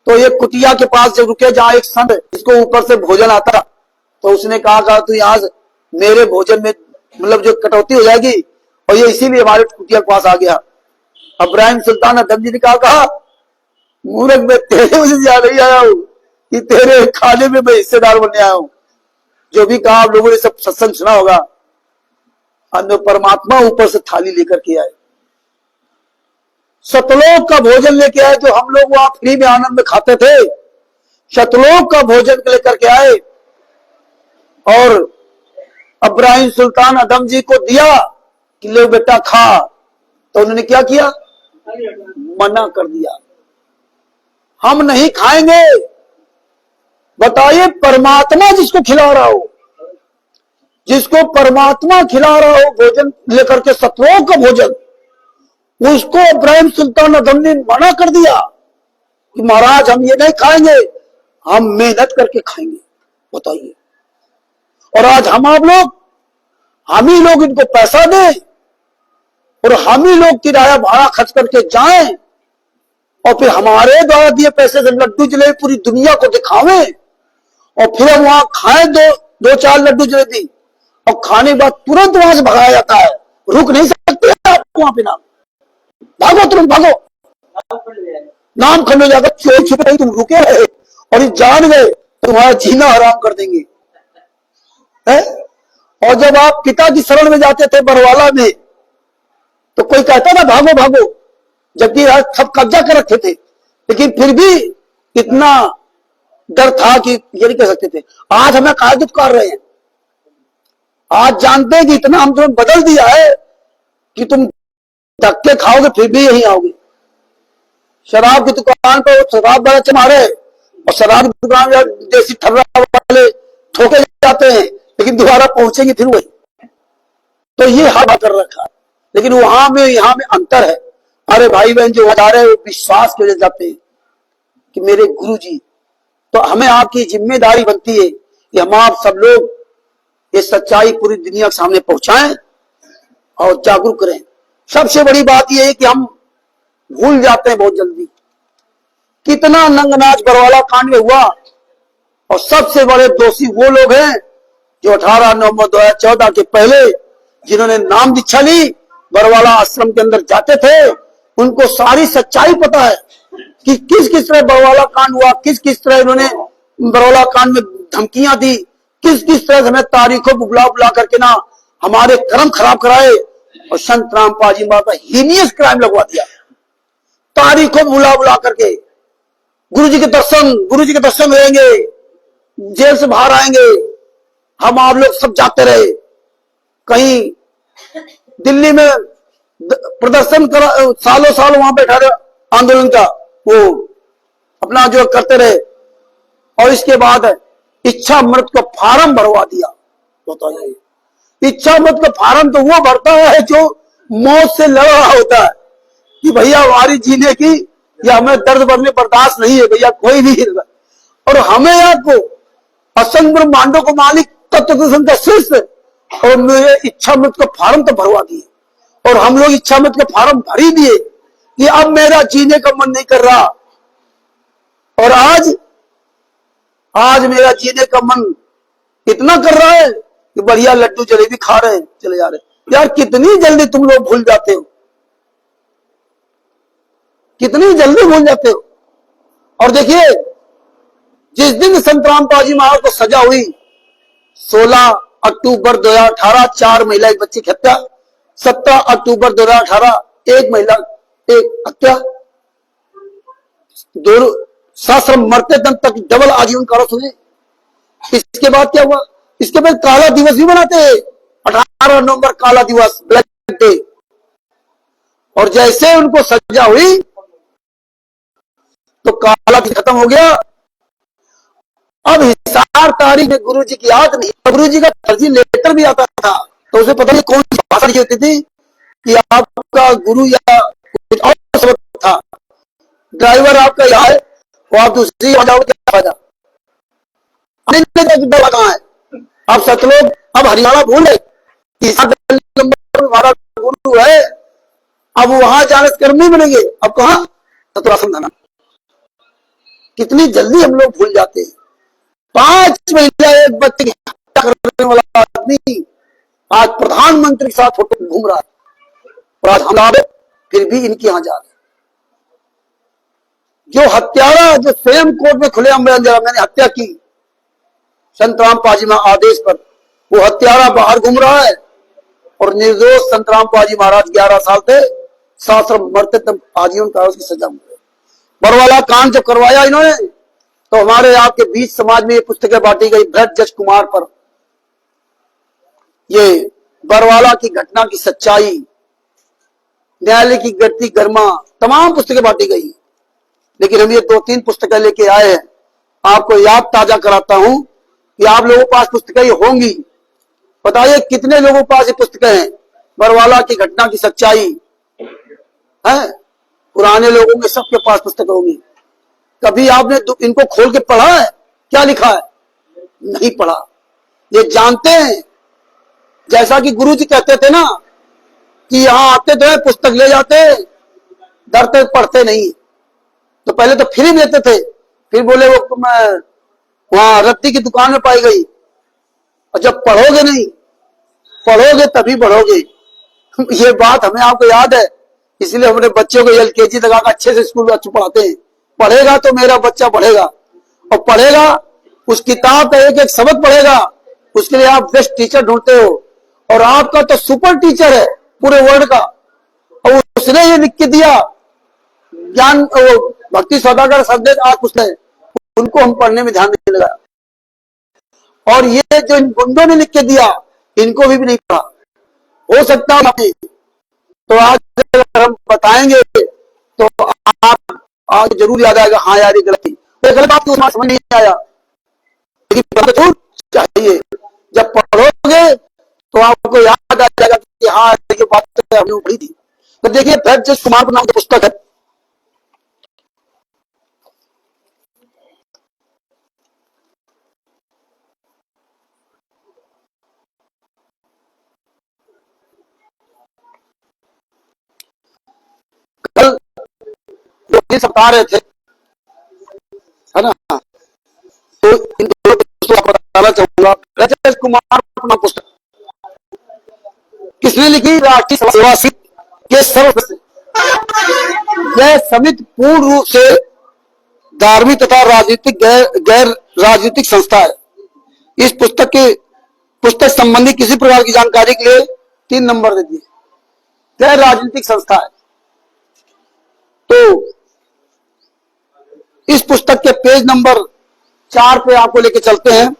तो ये कुटिया के पास जब रुके जहां एक संत जिसको ऊपर से भोजन आता, तो उसने कहा तू यहाँ मेरे भोजन में मतलब जो कटौती हो जाएगी, और ये इसीलिए हमारे कुटिया के पास आ गया। इब्राहिम सुल्तान आदम जी ने कहा मूर्ख, मैं तेरे वजह से नहीं आया हूं कि तेरे खाने में मैं हिस्सेदार बनने आया हूं। जो भी कहा आप लोगों ने सब सत्संग सुना होगा। अन्य परमात्मा ऊपर से थाली लेकर के आए, सतलोक का भोजन लेके आए, जो हम लोग वहां फ्री में आनंद में खाते थे। सतलोक का भोजन लेकर के आए और इब्राहिम सुल्तान आदम जी को दिया कि ले बेटा खा। तो उन्होंने क्या किया? मना कर दिया, हम नहीं खाएंगे। बताइए, परमात्मा जिसको खिला रहा हो, जिसको परमात्मा खिला रहा हो भोजन लेकर के, सतलोक का भोजन, उसको इब्राहिम सुल्तान आदम ने मना कर दिया कि महाराज हम ये नहीं खाएंगे, हम मेहनत करके खाएंगे। बताइए, और आज हम ही लोग इनको पैसा दें और हम ही लोग किराया भाड़ा खर्च करके जाएं, और फिर हमारे द्वारा दिए पैसे से लड्डू जलेबी पूरी दुनिया को दिखावें, और फिर हम वहां खाएं दो चार लड्डू जलेबी, और खाने के बाद तुरंत वहां से भगाया जाता है। रुक नहीं सकते आप वहां पे, ना भागो, तुरंत भागो, नाम खंड हो जाएगा। चोरी छुपे तुम रुके रहे और ये जान गए तुम्हारा जीना हराम कर देंगे है? और जब आप पिता की शरण में जाते थे बरवाला में, तो कोई कहता था भागो भागो, जबकि सब कब्जा कर रखे थे, लेकिन फिर भी इतना डर था कि ये नहीं कह सकते थे। आज हमें कायदत कर रहे हैं, आज जानते हैं कि इतना हम तुम्हें बदल दिया है कि तुम धक्के खाओगे फिर भी यहीं आओगे। शराब की दुकान पर शराब वाले मारे और शराब की दुकान में देसी ठर्रा वाले ठोके जाते हैं, लेकिन दोबारा पहुंचेंगे फिर वही। तो ये हवा कर रखा है, लेकिन वहां में यहाँ में अंतर है। अरे भाई बहन जो जा रहे हैं विश्वास की वजह से जाते हैं कि मेरे गुरु जी। तो हमें आपकी जिम्मेदारी बनती है कि हम आप सब लोग ये सच्चाई पूरी दुनिया के सामने पहुंचाएं और जागरूक करें। सबसे बड़ी बात यह है कि हम भूल जाते हैं बहुत जल्दी। कितना नंगनाच बरवाला कांड में हुआ और सबसे बड़े दोषी वो लोग हैं जो 18 नवंबर 2014 के पहले जिन्होंने नाम दीक्षा ली, बरवाला आश्रम के अंदर जाते थे, उनको सारी सच्चाई पता है कि किस किस तरह बरवाला कांड हुआ, किस किस तरह इन्होंने बरवाला कांड में धमकियां दी, किस किस तरह हमें तारीखों को बुला बुला करके ना हमारे कर्म खराब कराए और संत रामपाल जी महाराज का हीनियस क्राइम लगवा दिया। तारीखों बुला बुला करके गुरु जी के दर्शन रहेंगे, जेल से बाहर आएंगे, हम आप लोग सब जाते रहे। कहीं दिल्ली में प्रदर्शन कर सालों साल वहां बैठा रहे आंदोलन का, वो अपना जो करते रहे और इसके बाद इच्छा मृत का फार्म भरवा दिया। बताइए, इच्छा मृत का फार्म तो वो भरता है जो मौत से लड़ रहा होता है कि भैया हमारी जीने की या हमें दर्द भरने बर्दाश्त नहीं है भैया, कोई नहीं है। और हमें आपको असंग ब्रह्मांडों को मालिक तत्व का शिष्य और मेरे इच्छा मृत का फार्म तो भरवा दिए और हम लोग इच्छा मृत का फार्म भर ही दिए कि अब मेरा जीने का मन नहीं कर रहा। और आज मेरा जीने का मन इतना कर रहा है कि बढ़िया लड्डू जलेबी खा रहे हैं, चले जा रहे हैं। यार कितनी जल्दी तुम लोग भूल जाते हो, कितनी जल्दी भूल जाते हो। और देखिए जिस दिन संत रामपाल जी महाराज को सजा हुई 16 अक्टूबर 2018 4 महिला एक बच्ची की हत्या, 17 अक्टूबर 2018 एक महिला एक हत्या, दोनों शास्त्र मरते दम तक डबल आजीवन कारावास हुए। इसके बाद क्या हुआ? इसके बाद काला दिवस भी मनाते हैं, 18 नवंबर काला दिवस, ब्लैक डे। और जैसे उनको सजा हुई तो काला दिन खत्म हो गया। अब हिसार तारीख में गुरु जी की याद नहीं, गुरु जी का फर्जी लेटर भी आता था तो उसे पता नहीं कौन सी भाषा लिखी होती थी कि आपका गुरु या कुछ और सबक था, ड्राइवर आपका यहाँ है वो आप दूसरी जाओ, क्या फायदा? कहाँ है? अब सतलोग अब हरियाणा भूल गए कि हमारा गुरु है, अब वहां जाने से कर्म नहीं बनेंगे। अब कहा सतराश्रम जाना। कितनी जल्दी हम लोग भूल जाते हैं। 5 महिला एक बच्चे की हत्या करने वाला आदमी आज प्रधानमंत्री के साथ फोटो घूम रहा है और आज हम फिर भी इनके यहां जा रहे। जो हत्यारा जो स्वयं कोर्ट में खुले मैंने हत्या की संत रामपाल जी महाराज आदेश पर, वो हत्यारा बाहर घूम रहा है और निर्दोष संत रामपाल जी महाराज 11 साल थे, शास्त्र मरते तब आजीवन कारावास की सजा मिले। बरवाला कांड जब करवाया इन्होंने तो हमारे आपके बीच समाज में ये पुस्तकें बांटी गई भरत जज कुमार पर, ये बरवाला की घटना की सच्चाई, न्यायालय की गति गर्मा, तमाम पुस्तकें बांटी गई। लेकिन हम ये 2-3 पुस्तकें लेके आए हैं। आपको याद ताजा कराता हूं कि आप लोगों के पास पुस्तकें होंगी। बताइए कितने लोगों के पास ये पुस्तकें हैं? बरवाला की घटना की सच्चाई है, पुराने लोगों के सबके पास पुस्तकें होंगी। कभी आपने इनको खोल के पढ़ा है? क्या लिखा है? नहीं पढ़ा। ये जानते हैं, जैसा कि गुरु जी कहते थे ना कि यहां आते तो पुस्तक ले जाते, डरते पढ़ते नहीं। तो पहले तो फ्री देते थे, फिर बोले वो वहां रत्ती की दुकान में पाई गई। और जब पढ़ोगे नहीं, पढ़ोगे तभी बढ़ोगे। ये बात हमें आपको याद है, इसलिए हमने बच्चों को LKG तक अच्छे से स्कूल में अच्छे पढ़ाते हैं। पढ़ेगा तो मेरा बच्चा पढ़ेगा, और पढ़ेगा उस किताब का एक एक सबक पढ़ेगा। उसके लिए आप बेस्ट टीचर ढूंढते हो और आपका तो सुपर टीचर है पूरे वर्ल्ड का, और उसने ये लिख के दिया ज्ञान भक्ति सौदागर संदेश आज पुस्तक है, उनको हम पढ़ने में ध्यान नहीं लगा। और ये जो इन गुंडों ने लिख के दिया, इनको भी नहीं पढ़ा। हो सकता है तो आज अगर हम बताएंगे तो आप आज जरूर याद आएगा, हाँ यार ये गलत थी, ये गलत बात तो समझ नहीं आया, लेकिन जरूर चाहिए। जब पढ़ोगे तो आपको याद आ जाएगा कि हाँ ये बात तो हमने पढ़ी थी। तो देखिए जज कुमार नाम की पुस्तक है, कल जो सप्ताह रहे थे, है ना, तो इन दोनों पुस्तकों को बताना चाहूंगा। जज कुमार अपना पुस्तक किसने लिखी? राष्ट्रीय सेवा के सर्व यह समिति पूर्ण रूप से धार्मिक तथा राजनीतिक गैर राजनीतिक संस्था है। इस पुस्तक संबंधी किसी प्रकार की जानकारी के लिए 3 नंबर दे दिए। गैर राजनीतिक संस्था है। तो इस पुस्तक के पेज नंबर 4 पे आपको लेके चलते हैं।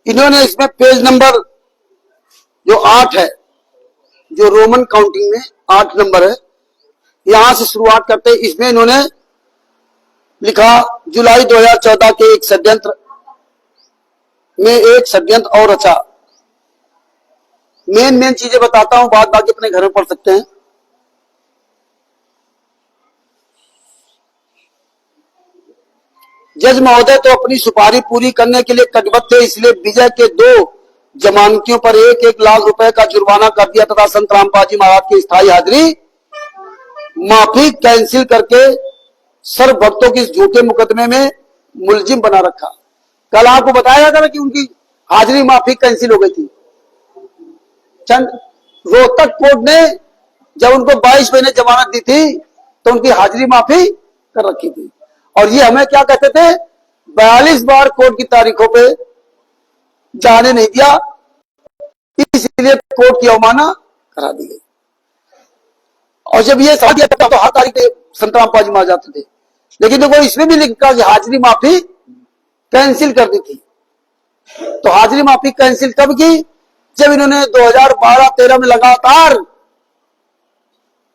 इन्होंने इसमें पेज नंबर जो 8 है, जो रोमन काउंटिंग में 8 नंबर है, यहां से शुरुआत करते हैं। इसमें इन्होंने लिखा, जुलाई 2014 के एक षड्यंत्र में एक षड्यंत्र और रचा। मेन चीजें बताता हूं, बाद बाकी अपने घर में पढ़ सकते हैं। जज महोदय तो अपनी सुपारी पूरी करने के लिए कटिबद्ध थे, इसलिए विजय के 2 जमानतियों पर 1-1 लाख रुपए का जुर्माना कर दिया तथा संत रामपाल महाराज की स्थायी हाजिरी माफी कैंसिल करके सर्व भक्तों की झूठे मुकदमे में मुलजिम बना रखा। कल आपको बताया था ना कि उनकी हाजिरी माफी कैंसिल हो गई थी। चंद रोहतक कोर्ट ने जब उनको 22 महीने जमानत दी थी तो उनकी हाजिरी माफी कर रखी थी। और ये हमें क्या कहते थे, 42 बार कोर्ट की तारीखों पे जाने नहीं दिया, इसलिए कोर्ट की अवमानना करा दी गई। और जब ये समझ दिया तो हर तारीख पे संत रामपाल जी मार जाते थे। लेकिन देखो इसमें भी लिखा कि हाजिरी माफी कैंसिल कर दी थी। तो हाजिरी माफी कैंसिल कब की? जब इन्होंने 2012-13 में लगातार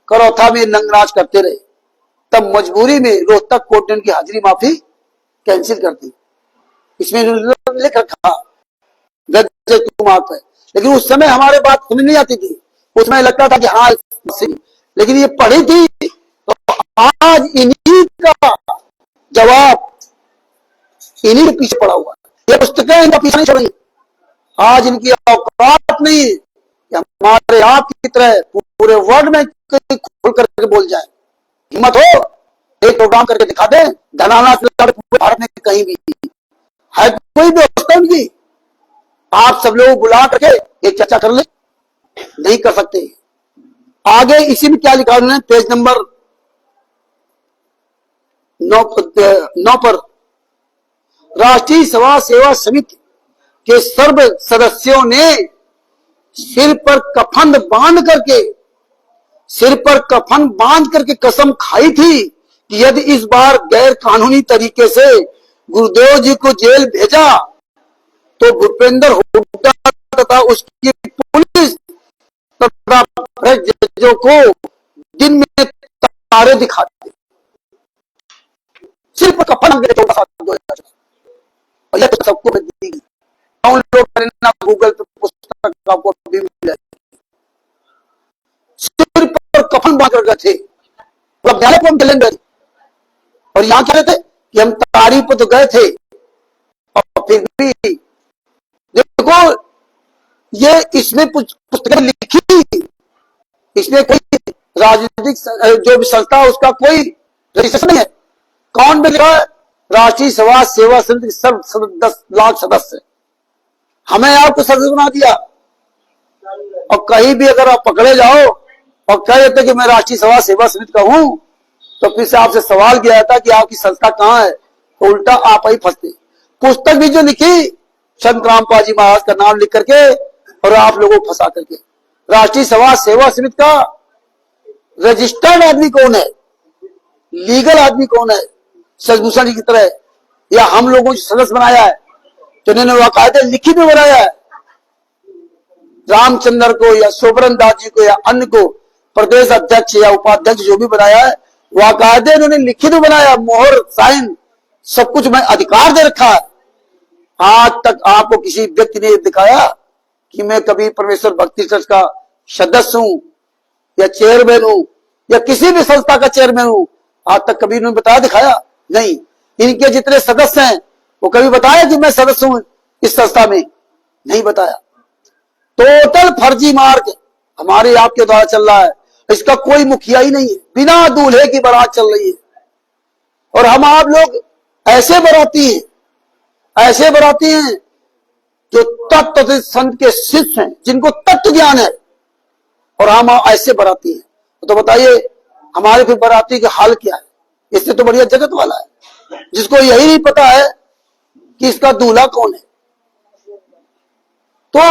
करौथा में नंगराज करते रहे, तब मजबूरी में रोहतक कोर्ट ने उनकी हाजिरी माफी कैंसिल कर दी। इसमें इन्होंने लिख रखा जज कुमार पर। लेकिन उस समय हमारे बात समझ नहीं आती थी, उसमें लगता था कि हाँ, लेकिन ये पढ़ी थी तो आज इन्हीं का जवाब इन्हीं के पीछे पड़ा हुआ है। ये पुस्तकें इनका पीछे नहीं छोड़ी। आज इनकी औकात नहीं है कि हमारे आप की तरह पूरे वर्ल्ड में खुल करके बोल जाए। हिम्मत हो एक प्रोग्राम करके दिखा दे, धनाना पूरे भारत में कहीं भी है कोई व्यवस्था उनकी, आप सब लोग बुला करके एक चर्चा कर ले, नहीं कर सकते। आगे इसी में क्या लिखा उन्होंने, पेज नंबर 9 पर राष्ट्रीय सभा सेवा समिति के सर्व सदस्यों ने सिर पर कफन बांध करके कसम खाई थी कि यदि इस बार गैर कानूनी तरीके से गुरुदेव जी को जेल भेजा तो भूपेंद्र हुड्डा तथा उसकी पुलिस तथा जजों को दिन में तारे दिखाते। सिर्फ कफन और यह तो सबको दी गई। गूगल पे पुस्तक आपको भी मिल जाएगी। सिर पर कफन बांध कर गए थे को हम चलेंगे। और यहां कह रहे थे कि हम तारीफ पर तो गए थे और फिर भी देखो ये इसमें पुस्तकें लिखी, इसमें कोई राजनीतिक जो भी संस्था उसका कोई रजिस्ट्रेशन नहीं है। कौन भी लिखा है? राष्ट्रीय सभा सेवा समिति सब 10 लाख सदस्य। हमें आपको सदस्य बना दिया, और कहीं भी अगर आप पकड़े जाओ और कह देते कि मैं राष्ट्रीय सभा सेवा समिति का हूं, तो फिर से आपसे सवाल किया जाता कि आपकी संस्था कहां है, तो उल्टा आप ही फंसते। पुस्तक भी जो लिखी संत रामपाल जी महाराज का नाम लिख करके और आप लोगों को फंसा करके। राष्ट्रीय सभा सेवा समिति का रजिस्टर्ड आदमी कौन है, लीगल आदमी कौन है, शशभूषण जी की तरह, या हम लोगों को सदस्य बनाया है तो इन्होंने वाकायदे लिखित में बनाया है। रामचंद्र को या सोबरन दास जी को या अन्य को प्रदेश अध्यक्ष या उपाध्यक्ष जो भी बनाया है, वाकायदे इन्होंने लिखित में बनाया, मोहर साइन सब कुछ मैं अधिकार दे रखा है। आज तक आपको किसी व्यक्ति ने दिखाया कि मैं कभी परमेश्वर भक्ति ट्रस्ट का सदस्य हूं या चेयरमैन हूं या किसी भी संस्था का चेयरमैन हूं, आज तक कभी इन्होंने बताया दिखाया नहीं। इनके जितने सदस्य हैं वो कभी बताया कि मैं सदस्य हूं इस संस्था में, नहीं बताया। टोटल फर्जी मार्ग हमारे आपके द्वारा चल रहा है, इसका कोई मुखिया ही नहीं है, बिना दूल्हे की बारात चल रही है। और हम आप लोग ऐसे बराती हैं जो तत्व संत के शिष्य हैं, जिनको तत्व ज्ञान है, और हम ऐसे बराती हैं। तो बताइए हमारे फिर बराती का हाल क्या है? इससे तो बढ़िया जगत वाला है जिसको यही नहीं पता है कि इसका दूल्हा कौन है। तो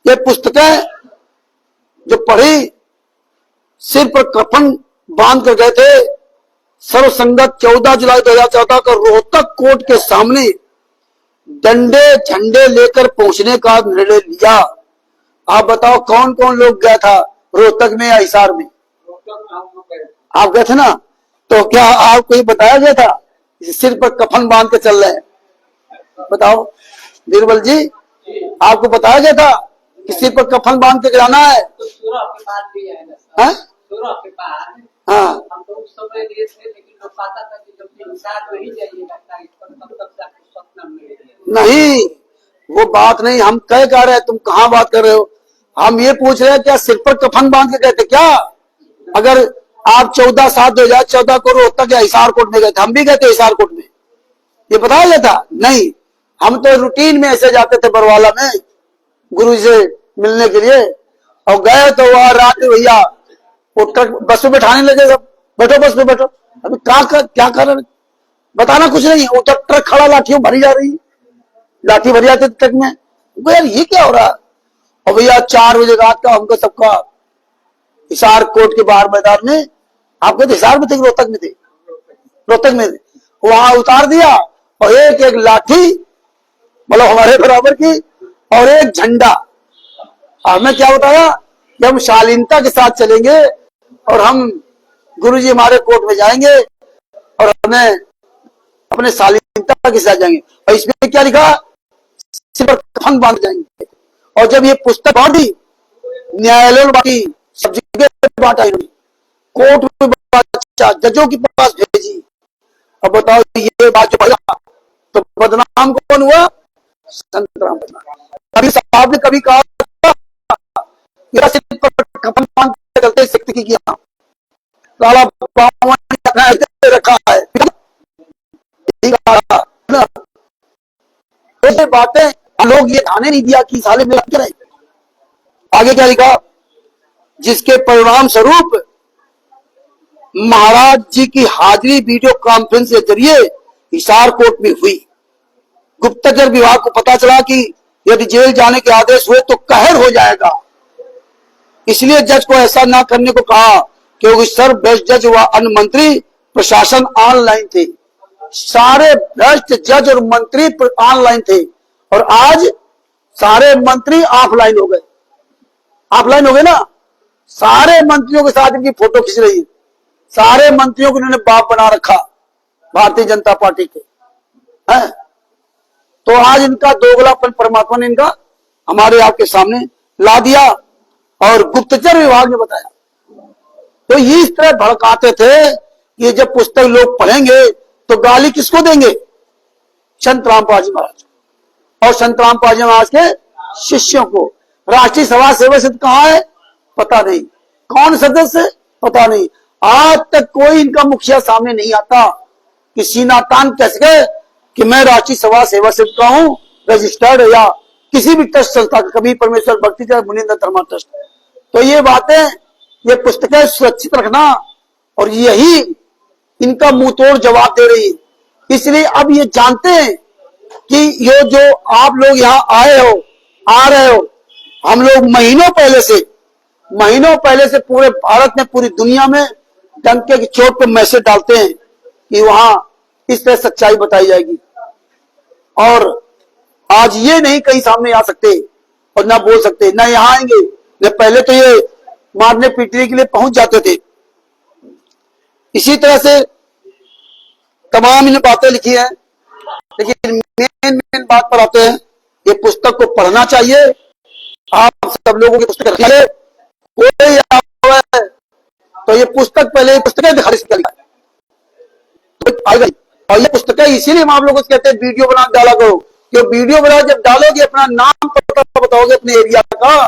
ये पुस्तकें जो पढ़ी, सिर पर कफन बांध कर गए थे, सर्वसंगत 14 जुलाई 2014 को रोहतक कोर्ट के सामने डंडे झंडे लेकर पहुंचने का निर्णय लिया। आप बताओ कौन कौन लोग गया था रोहतक में या हिसार में? आप गए थे ना, तो क्या आपको ये बताया गया था सिर पर कफन बांध के चल रहे हैं? बताओ बीरबल जी, आपको बताया गया था कि सिर पर कफन बांध के जाना है? हाँ, हम तो उस समय लिए थे, लेकिन लोग पाता था कि जब इंसान वही जाइएगा तब तक नहीं, वो बात नहीं हम कह रहे हैं, तुम कहाँ बात कर रहे हो? हम ये पूछ रहे हैं क्या सिर पर कफन बांध के गए थे क्या? अगर आप 14/7/2014 को रोहतक या हिसार कोर्ट में गए थे, हम भी गए थे हिसार कोर्ट में, ये बताया गया था? नहीं, हम तो रूटीन में ऐसे जाते थे बरवाला में गुरु जी से मिलने के लिए, और गए तो वहां रात में भैया वो ट्रक बस में बैठाने लगे, सब बैठो बस में बैठो। अभी क्या कर रहे बताना कुछ नहीं, वो ट्रक खड़ा, लाठियों भरी जा रही, लाठी भरी जाती ट्रक में। यार ये क्या हो रहा है? और भैया 4 बजे रात का हमको सबका हिसार कोर्ट के बाहर मैदान में, आपको तो हिसार में थे, रोहतक में थे, रोहतक में वहां उतार दिया, और एक एक लाठी मतलब हमारे बराबर की और एक झंडा। हमें क्या बताया कि हम शालीनता के साथ चलेंगे और हम गुरुजी हमारे कोर्ट में जाएंगे और हमें अपने शालीनता के साथ जाएंगे। और इसमें क्या लिखा, सिर पर कफन बांध जाएंगे। और जब ये पुस्तक बांटी, न्यायालय में बांटी, सब जगह बांटा, कोर्ट में बांटा, जजों के पास भेजी। अब बताओ ये बात जो भैया, तो बदनाम कौन हुआ? संत रामपाल। कभी साहब ने कभी कहा सिर पर कफन बांध के चलते शक्ति की किया, लाला रखा है तो बातें लोग ये ध्यान नहीं दिया कि साले में करें। आगे क्या लिखा, जिसके परिणाम स्वरूप महाराज जी की हाजिरी वीडियो कॉन्फ्रेंस के जरिए हिसार कोर्ट में हुई। गुप्तचर विभाग को पता चला कि यदि जेल जाने के आदेश हुए तो कहर हो जाएगा, इसलिए जज को ऐसा ना करने को कहा, क्योंकि सर्वभ्रष्ट जज व अन्य मंत्री प्रशासन ऑनलाइन थे। सारे भ्रष्ट जज और मंत्री ऑनलाइन थे, और आज सारे मंत्री ऑफलाइन हो गए। ऑफलाइन हो गए ना, सारे मंत्रियों के साथ इनकी फोटो खींच रही है, सारे मंत्रियों को इन्होंने बाप बना रखा भारतीय जनता पार्टी के है। तो आज इनका दोगलापन परमात्मा ने इनका हमारे आपके सामने ला दिया, और गुप्तचर विभाग ने बताया। तो ये इस तरह भड़काते थे कि जब पुस्तक लोग पढ़ेंगे तो गाली किसको देंगे? संत रामपाल जी महाराज और संत रामपाल जी महाराज के शिष्यों को। राष्ट्रीय सभा सेवा समिति कहाँ है पता नहीं, कौन सदस्य पता नहीं, आज तक कोई इनका मुखिया सामने नहीं आता कि सीना तान कह सके कि मैं राष्ट्रीय सभा सेवा समिति का हूं, रजिस्टर्ड या किसी भी ट्रस्ट संस्था का, कभी परमेश्वर भक्ति का, मुनीन्द्र धर्मा ट्रस्ट। तो ये बातें, ये पुस्तकें सुरक्षित रखना, और यही इनका मुंह तोड़ जवाब दे रही है। इसलिए अब ये जानते हैं कि ये जो आप लोग यहाँ आ रहे हो, हम लोग महीनों पहले से पूरे भारत में, पूरी दुनिया में डंके की चोट पर मैसेज डालते हैं कि वहां इस तरह सच्चाई बताई जाएगी। और आज ये नहीं कहीं सामने आ सकते और ना बोल सकते, ना यहाँ आएंगे, न पहले तो ये मारने पीटने के लिए पहुंच जाते थे। इसी तरह से तमाम इन बातें लिखी हैं, लेकिन मेन बात पर आते हैं। ये पुस्तक को पढ़ना चाहिए, आप सब लोगों की पुस्तक रखिए। कोई आवे तो ये पुस्तक, पहले पुस्तकें दिखा तो आएगा। और ये पुस्तकें इसीलिए हम आप लोगों से कहते हैं वीडियो बना डाला करो, कि वीडियो बना जब डालोगे, अपना नाम पता बताओगे अपने एरिया का,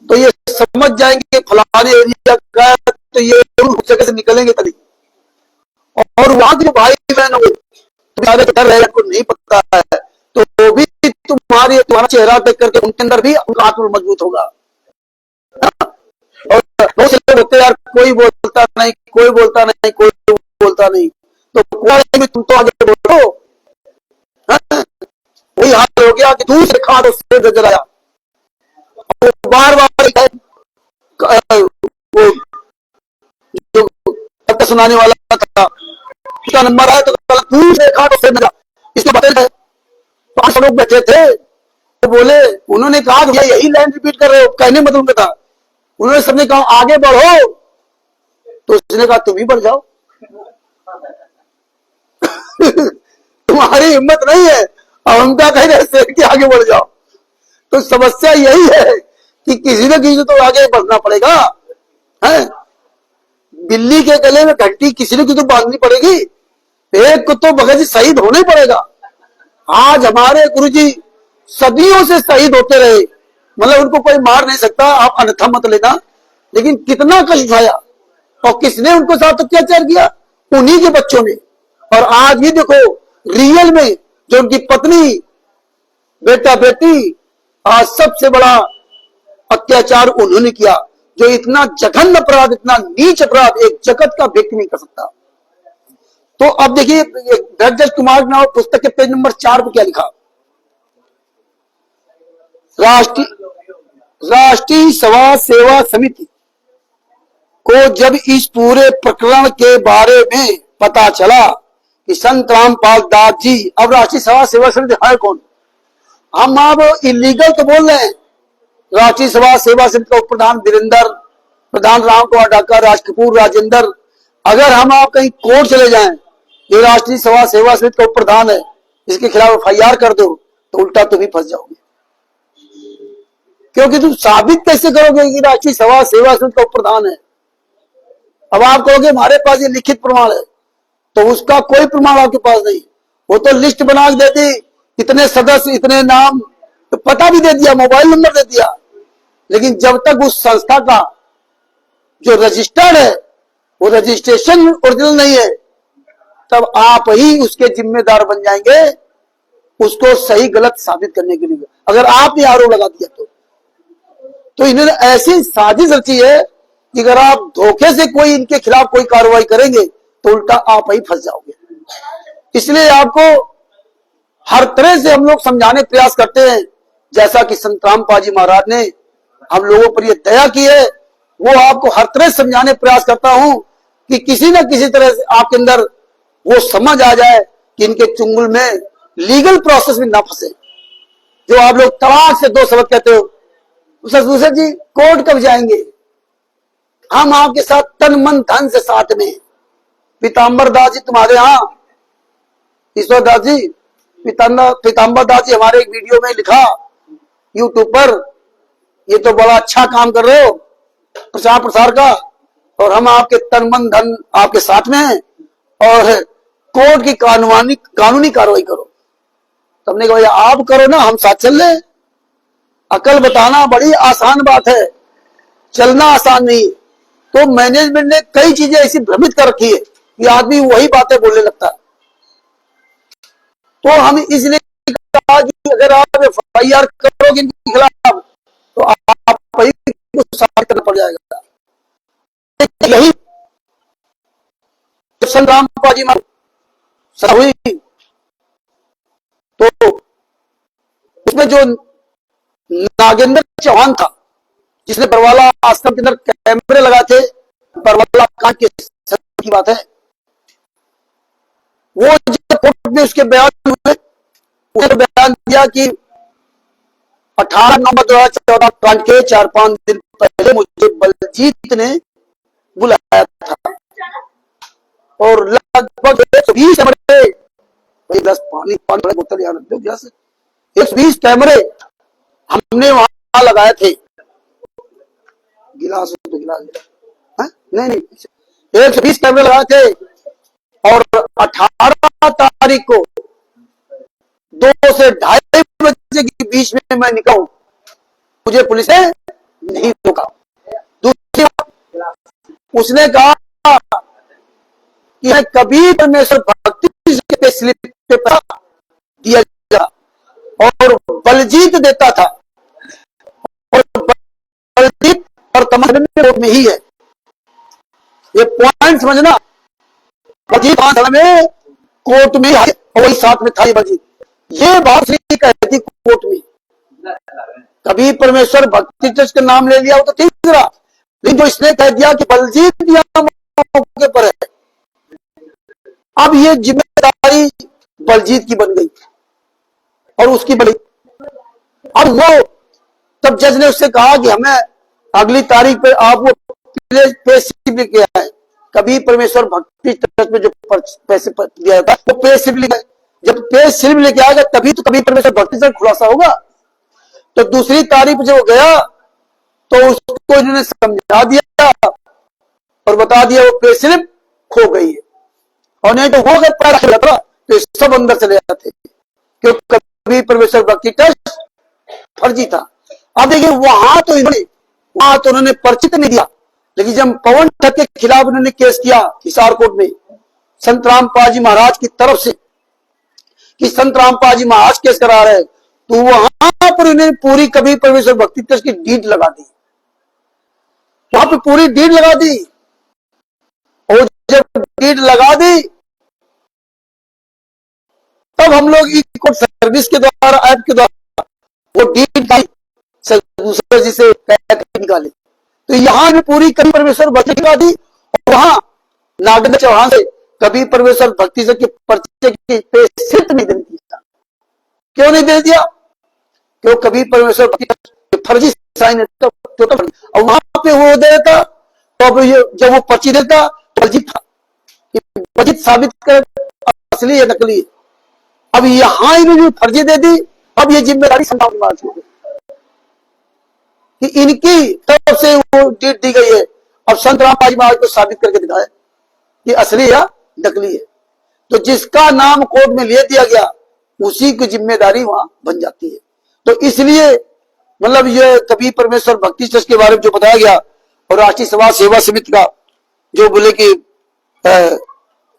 तो ये समझ जाएंगे फलाने एरिया का, तो ये जगह से निकलेंगे तभी। और वहां के जो भाई बहन हो, को नहीं पता है, तो वो भी तुम्हारा चेहरा देख करके उनके अंदर भी उनका आत्म मजबूत होगा। और बहुत से लोग होते यार, कोई बोलता नहीं, तो तुम तो आगे बोलो। वही हाल हो गया कि दूसरे खाट उससे नजर आया, बार वो जो सुनाने वाला था, उसका नंबर आया तो दूसरे खाट उससे नजर, इसको बताया 5 लोग बैठे थे, तो बोले, उन्होंने कहा कि यही लाइन रिपीट कर रहे हो, कहने मतलब था। उन्होंने सबने कहा आगे बढ़ो, तो उसने कहा तुम ही बढ़ जाओ। तुम्हारी हिम्मत नहीं है, और उनका कह रहे कि आगे बढ़ जाओ। तो समस्या यही है कि किसी न किसी तो आगे बढ़ना पड़ेगा, है? बिल्ली के गले में घंटी किसी न किसी तो बांधनी पड़ेगी, एक को तो भगत शहीद होना ही पड़ेगा। आज हमारे गुरुजी सदियों से शहीद होते रहे, मतलब उनको कोई मार नहीं सकता, आप अन्यथा मत लेना, लेकिन कितना कष्ट उठाया, और किसने उनको साथ अत्याचार किया? उन्हीं के बच्चों ने। और आज भी देखो, रियल में जो उनकी पत्नी, बेटा बेटी, आज सबसे बड़ा अत्याचार उन्होंने किया, जो इतना जघन्य अपराध, इतना नीच अपराध एक जगत का व्यक्ति नहीं कर सकता। तो अब देखिए, धीरज कुमार नाव पुस्तक के पेज नंबर 4 पर क्या लिखा? राष्ट्रीय सभा सेवा समिति को जब इस पूरे प्रकरण के बारे में पता चला कि संत रामपाल दास जी, अब राष्ट्रीय सभा सेवा समिति है कौन? हम अब इलीगल तो बोल रहे हैं। राष्ट्रीय सभा सेवा समिति का प्रधान वीरेंद्र, प्रधान राम कुमार डाका, राज कपूर, राजेंद्र। अगर हम आप कहीं कोर्ट चले जाएं, ये राष्ट्रीय सभा सेवा समिति का प्रधान है, इसके खिलाफ FIR कर दो, तो उल्टा तुम ही फंस जाओगे। क्योंकि तुम साबित कैसे करोगे कि राष्ट्रीय सभा सेवा समिति का प्रधान है? अब आप कहोगे हमारे पास ये लिखित प्रमाण है, तो उसका कोई प्रमाण आपके पास नहीं। वो तो लिस्ट बना के दे दी, इतने सदस्य, इतने नाम, तो पता भी दे दिया, मोबाइल नंबर दे दिया, लेकिन जब तक उस संस्था का जो रजिस्टर्ड है वो रजिस्ट्रेशन ओरिजिनल नहीं है, तब आप ही उसके जिम्मेदार बन जाएंगे उसको सही गलत साबित करने के लिए। अगर आपने आरोप लगा दिया तो इन्होंने ऐसी साजिश रची है कि अगर आप धोखे से कोई इनके खिलाफ कोई कार्रवाई करेंगे तो उल्टा आप ही फंस जाओगे। इसलिए आपको हर तरह से हम लोग समझाने प्रयास करते हैं, जैसा कि संत रामपाल जी महाराज ने हम लोगों पर ये दया की है, वो आपको हर तरह से समझाने प्रयास करता हूं कि किसी न किसी तरह से आपके अंदर वो समझ आ जाए कि इनके चुंगल में लीगल प्रोसेस में ना फंसे। जो आप लोग तलाक से 2 शब्द कहते हो, दूसरे जी कोर्ट कब जाएंगे? हम आपके साथ तन मन धन से साथ में। पीताम्बर दास जी तुम्हारे यहाँ, ईश्वर दास जी, पीताम्बर दास जी हमारे एक वीडियो में लिखा यूट्यूब पर, ये तो बड़ा अच्छा काम कर रहे हो प्रचार प्रसार का, और हम आपके तन मन धन आपके साथ में हैं, और कोर्ट की कानूनी कार्रवाई करो। तुमने कहा आप करो ना, हम साथ चल रहे। अकल बताना बड़ी आसान बात है, चलना आसान नहीं। तो मैनेजमेंट ने कई चीजें ऐसी भ्रमित कर रखी है कि आदमी वही बातें बोलने लगता है। तो हम इसलिए कहा कि अगर आप FIR करोगे इनके खिलाफ तो आप ही को साबित करना पड़ जाएगा। यही संग्राम पाजी हुई तो उसमें जो नागेंद्र चौहान था, जिसने बरवाला आश्रम के अंदर कैमरे लगाए थे, बरवाला कांड की बात है, वो जब कोर्ट में उसके बयान हुए, उसने बयान दिया कि 18 नवंबर 2014 कांड के 4-5 दिन पहले मुझे बलजीत ने बुलाया था और लगभग 120 कैमरे, भाई बस पानी बोतल यार 120 कैमरे हमने वहां लगाए थे। गिलास तो गिलास नहीं 120 कैमरे लगाए थे और 18 तारीख को 2 से 2:30 बजे के बीच में मैं निकला, मुझे पुलिस ने नहीं रोका। दूसरी बात उसने कहा कि मैं कभी परमेश्वर भक्ति के स्लिप पे दिया गया और बलजीत देता था और बलजीत और तमाम में ही है, ये पॉइंट समझना। बलजीत में कोर्ट में वही साथ में था बलजीत, ये बात कहती कोर्ट में। कभी परमेश्वर भक्ति ट्रस्ट का नाम ले लिया हो तो ठीक रहा, लेकिन जो इसने कह दिया कि बलजीत यहाँ मौके पर है, अब ये जिम्मेदारी बलजीत की बन गई और उसकी बड़ी। अब वो तब जज ने उससे कहा कि हमें अगली तारीख पे आप वो पे स्लिप लेके आए। कभी परमेश्वर भक्ति ट्रस्ट में जो पैसे दिया जाता है वो पे स्लिप लेके, जब पे स्लिप लेके आएगा तभी तो कभी परमेश्वर भक्ति ट्रस्ट खुलासा होगा। तो दूसरी तारीख जब वो गया तो उसको इन्होंने समझा दिया और बता दिया वो पे स्लिप खो गई है, और नहीं तो वो अगर पैर रख लेता तो सब अंदर चले जाते, क्योंकि कभी परमेश्वर भक्ति ट्रस्ट फर्जी था। अब देखिए वहां तो उन्होंने परिचित नहीं दिया, लेकिन जब पवन ठग के खिलाफ उन्होंने केस किया हिसार कोर्ट में संत रामपाल जी महाराज की तरफ से कि संत रामपाल जी महाराज केस करा रहे, तो वहां पर उन्होंने पूरी कभी परमेश्वर भक्ति ट्रस्ट की डीड लगा दी, वहां पे पूरी डीड लगा दी। और जब डीड लगा दी तब हम लोग ई कोर्ट सर्विस के द्वारा ऐप के द्वारा वो डीड दूसरे जी से निकाले, तो यहां भी पूरी कभी परमेश्वर भक्ति लगा दी और वहां नागेंद्र चौहान से कभी परमेश्वर भक्ति से पर्चे की पे स्लिप नहीं दे दिया। क्यों नहीं दे दिया? क्यों कभी परमेश्वर भक्ति फर्जी साइन है तो और वहां पे वो देता, तो अब जब वो पर्ची देता बलजीत था, बलजीत साबित कर असली है नकली है। अब यहां इन्होंने फर्जी दे दी, अब ये जिम्मेदारी संभाल हो गई कि इनकी तरफ से वो डीड दी गई है। अब संत रामपाल जी महाराज को साबित करके दिखाया कि असली या नकली है, तो जिसका नाम कोर्ट में ले दिया गया उसी की जिम्मेदारी वहां बन जाती है। तो इसलिए मतलब ये कभी परमेश्वर भक्ति ट्रस्ट के बारे में जो बताया गया और राष्ट्रीय समाज सेवा समिति का जो बोले कि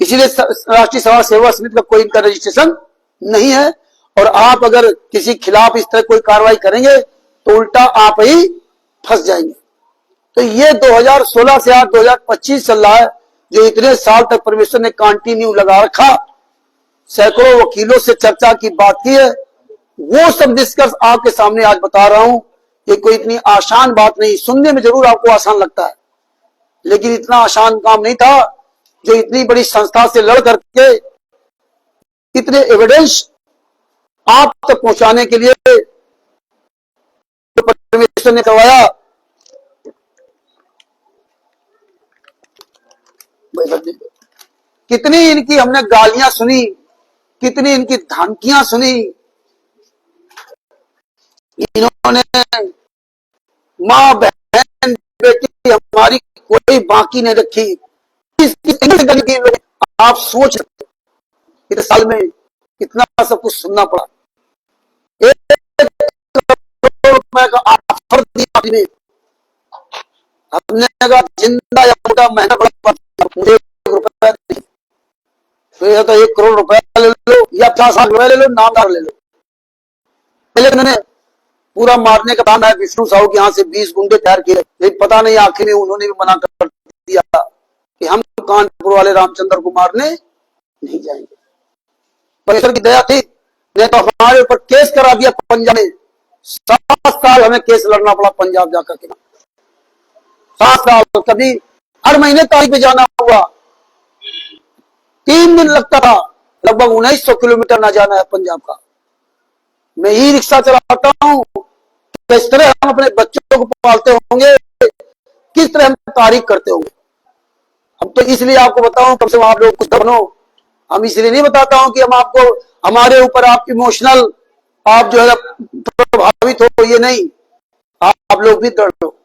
इसीलिए राष्ट्रीय समाज सेवा समिति का कोई इनका रजिस्ट्रेशन नहीं है, और आप अगर किसी खिलाफ इस तरह कोई कार्रवाई करेंगे तो उल्टा आप ही फंस जाएंगे। तो ये 2016 से आज 2025 चल रहा है, जो इतने साल तक परमेश्वर ने कंटिन्यू लगा रखा, सैकड़ों वकीलों से चर्चा की बात की है, वो सब निष्कर्ष आपके सामने आज बता रहा हूं। ये कोई इतनी आसान बात नहीं, सुनने में जरूर आपको आसान लगता है, लेकिन इतना आसान काम नहीं था जो इतनी बड़ी संस्था से लड़ करके इतने एविडेंस आप तक पहुंचाने के लिए तो परमेश्वर ने करवाया। कितनी इनकी हमने गालियां सुनी, कितनी इनकी धमकियां सुनी, इन्होंने मां बहन बेटी हमारी कोई बाकी नहीं रखी। आप सोच इतने साल में इतना सब कुछ सुनना पड़ा। 1 करोड़ रुपए का ऑफर दिया आपने, हमने कहा जिंदा या मुर्दा महंगा पड़ा, मुझे 1 रुपया नहीं, तो 1 करोड़ रुपया ले लो या 50 लाख रुपया ले लो, नामदार ले लो, पहले उन्होंने पूरा मारने का प्लान है विष्णु साहू के यहाँ से 20 गुंडे तैयार किए, लेकिन पता नहीं आखिर में उन्होंने भी मना कर दिया कि हम कानपुर वाले रामचंद्र को मारने नहीं जाएंगे। परमेश्वर की दया थी, नहीं तो हमारे ऊपर केस करा दिया पंजाब में। 7 साल हमें केस लड़ना पड़ा पंजाब जाकर के, 7 साल। कभी हर महीने तारीख पे जाना हुआ, 3 दिन लगता था, लगभग 1900 किलोमीटर ना जाना है पंजाब का। मैं ही रिक्शा चलाता हूँ, किस तरह हम अपने बच्चों को पालते होंगे, किस तरह हम तारीख करते होंगे। अब तो इसलिए आपको बताऊं, कम से कम आप लोग कुछ बनो। हम इसलिए नहीं बताता हूं कि हम आपको, हमारे ऊपर आप इमोशनल, आप जो है प्रभावित हो, ये नहीं, आप लोग भी दर्द हो।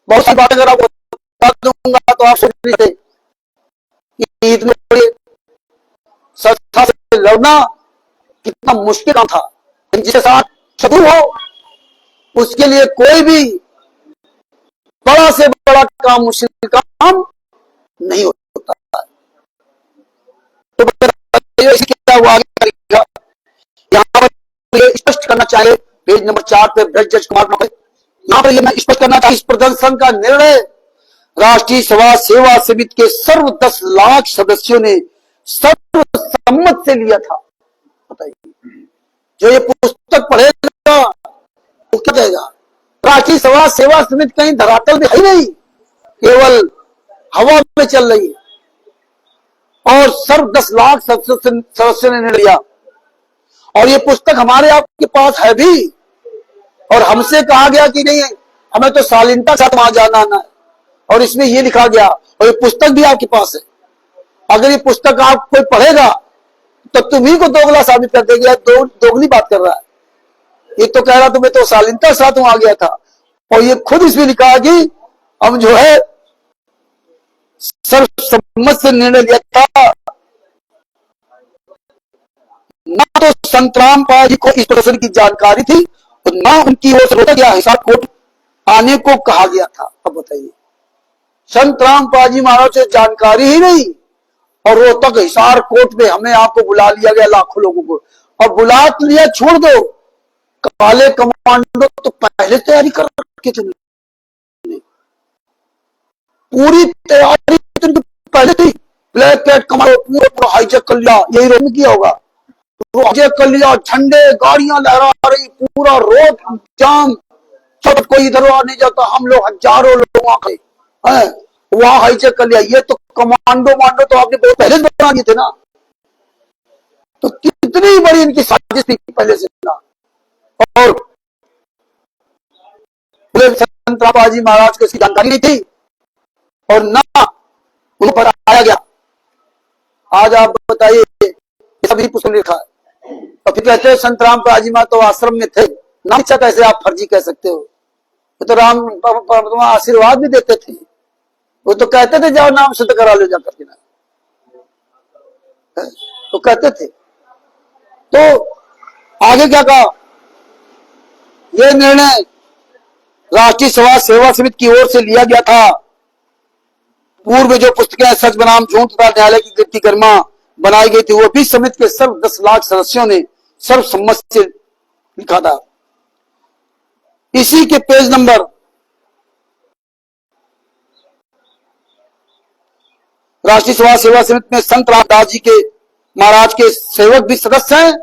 बहुत सी बातें अगर आपको बता दूंगा तो आप सोच नहीं सकते कि इतने बड़े संस्था से लड़ना कितना मुश्किल काम था। जिसके साथ शत्रु हो उसके लिए कोई भी बड़ा से बड़ा काम मुश्किल काम नहीं होता है। तो क्या हुआ आगे, यहाँ पर स्पष्ट करना चाहिए, पेज नंबर 4 पे ब्रज जज कुमार, यहाँ पर मैं स्पष्ट करना चाहिए, इस प्रदर्शन का निर्णय राष्ट्रीय सभा सेवा समिति के सर्व 10 लाख सदस्यों ने सर्वसम्मत से लिया था। बताइए, जो ये पुस्तक पढ़ेगा वो क्या कहेगा, राष्ट्रीय सभा सेवा समिति कहीं धरातल में है नहीं, केवल हवा में चल रही है। और सर्व 10 लाख सदस्यों ने निर्णय लिया, और ये पुस्तक हमारे आपके पास है भी, और हमसे कहा गया कि नहीं हमें तो शालीनता के साथ वहां जाना है, और इसमें ये लिखा गया, और ये पुस्तक भी आपके पास है। अगर ये पुस्तक आप कोई पढ़ेगा तो तुम्ही को दोगला साबित कर देगा, दोगली बात कर रहा है। ये तो कह रहा तुम्हें तो शालीनता के साथ वहां गया था, और ये खुद इसमें लिखा कि हम जो है सर्वसम्मत से निर्णय लिया था। ना तो संत रामपाल जी को इस प्रदर्शन की जानकारी थी, तो ना उनकी ओर से रोका गया हिसाब कोर्ट आने को कहा गया था। अब बताइए, संत रामपाल जी महाराज से जानकारी ही नहीं, और रोहतक हिसार कोर्ट में हमें आपको बुला लिया गया, लाखों लोगों को। और बुला लिया, छोड़ दो, काले कमांडो तो पहले तैयारी कर रखे थे, पूरी तैयारी पहले थी। ब्लैक कैट कमांडो पूरा हाईजैक कर लिया, यही रोड में किया होगा, हाईजैक कर लिया, झंडे गाड़ियां लहरा रही, पूरा रोड जाम, सब कोई इधर नहीं जाता, हम लोग हजारों लोग वहां हाईजैक कर लिया। ये तो कमांडो मांडो तो आपने बहुत पहले बना दिए थे ना, तो कितनी बड़ी इनकी साजिश थी पहले से ना। और संत रामपाल जी महाराज को इसकी जानकारी नहीं थी, और ना उन पर आया गया। आज आप बताइए, सभी पुस्तक लिखा है, और फिर कहते हैं संत रामपाल जी महाराज तो आश्रम में थे, नाम अच्छा कैसे आप फर्जी कह सकते हो। तो राम परमात्मा आशीर्वाद भी देते थे, वो तो कहते थे जाओ नाम सिद्ध करा लो जाकर के ना, तो कहते थे। तो आगे क्या कहा, यह निर्णय राष्ट्रीय सभा सेवा समिति की ओर से लिया गया था। पूर्व में जो पुस्तकें सच बनाम झूठ तथा न्यायालय की कीर्ति गरिमा बनाई गई थी, वो भी समिति के सर्व 10 लाख सदस्यों ने सर्वसम्मत से लिखा था। इसी के पेज नंबर राष्ट्रीय सभा सेवा समिति में संत रामदास जी के महाराज के सेवक भी सदस्य हैं,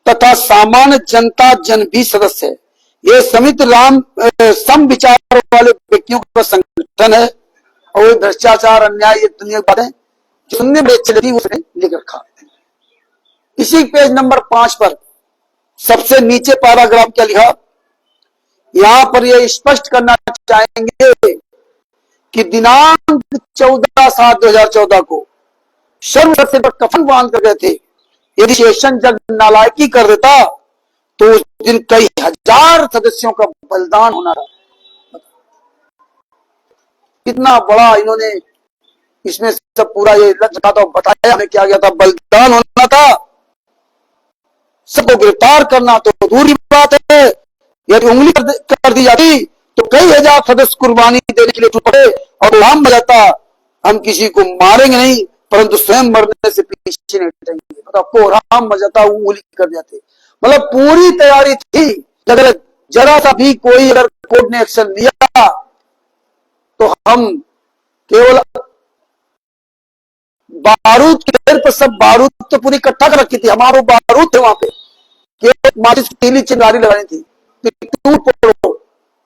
तथा सामान्य जनता जन भी सदस्य है। ये समिति सम विचार वाले व्यक्तियों का संगठन है, और भ्रष्टाचार अन्याय ये दुनिया की बातें सुनने में अच्छी लगी उसने लिख रखा। इसी पेज नंबर 5 पर सबसे नीचे पैराग्राफ क्या लिखा, यहां पर यह स्पष्ट करना चाहेंगे कि दिनांक 14/7/2014 को सर्वसर पर कफन बांध कर गए थे। यदि सेशन जज नालायकी कर देता तो उस दिन कई हजार सदस्यों का बलिदान होना था। कितना बड़ा इन्होंने इसमें सब पूरा ये लक्ष्य था, तो बताया हमें क्या गया था, बलिदान होना था, सबको गिरफ्तार करना तो दूर की बात है, यदि उंगली कर दी जाती तो कई हजार सदस्य कुर्बानी देने के लिए टूट पड़े, और हम बजाता हम किसी को मारेंगे नहीं, परंतु स्वयं मरने से पीछे नहीं हटेंगे। मतलब कोहराम बजाता उंगली कर जाते, मतलब पूरी तैयारी थी। अगर जरा सा भी कोई अगर कोर्ट ने एक्शन लिया तो हम केवल बारूद के ढेर पर सब बारूद तो पूरी इकट्ठा कर रखी थी, हमारे बारूद थे वहां पे, केवल माचिस तीली चिंगारी लगानी थी कि टूट पड़ो।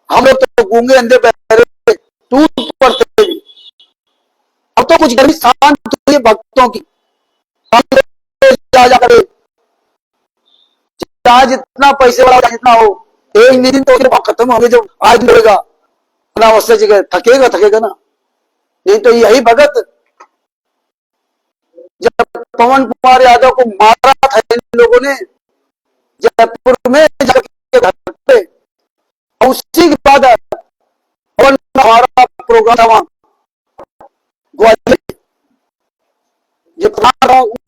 हम लोग तो गूंगे अंधे बहरे टूट पड़ते भी। अब तो कुछ गर्मी शांत हुई भक्तों की, जा करे चाहे जितना पैसे वाला जितना हो, एक दिन तो खत्म हो गए। जब आज मिलेगा अनावश्यक जगह थकेगा थकेगा ना। नहीं तो यही भगत जब पवन कुमार यादव को मारा था इन लोगों ने जयपुर में जाकर घर पे, उसी के बाद पवन हमारा प्रोग्राम था वहां ग्वालियर, जो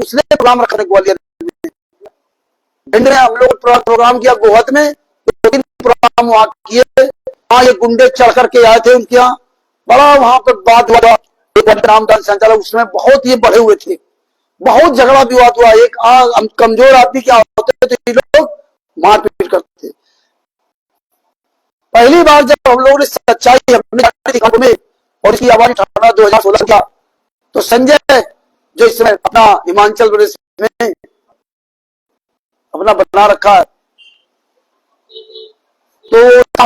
उसने प्रोग्राम रखा था ग्वालियर में। हम लोग प्रोग्राम किया गोहद में, 2 दिन प्रोग्राम वहां किए। वहां ये गुंडे चढ़ करके आए थे उनके यहाँ, बड़ा वहां पर बात हुआ। रामदास संचालक उसमें बहुत ये बढ़े हुए थे, बहुत झगड़ा विवाद हुआ। एक हम कमजोर आदमी क्या होते थे, ये लोग मारपीट करते थे। पहली बार जब हम लोगों ने सच्चाई में और इसकी आवाज उठाना 2016 का, तो संजय जो इस समय अपना हिमाचल प्रदेश में अपना बना रखा है, तो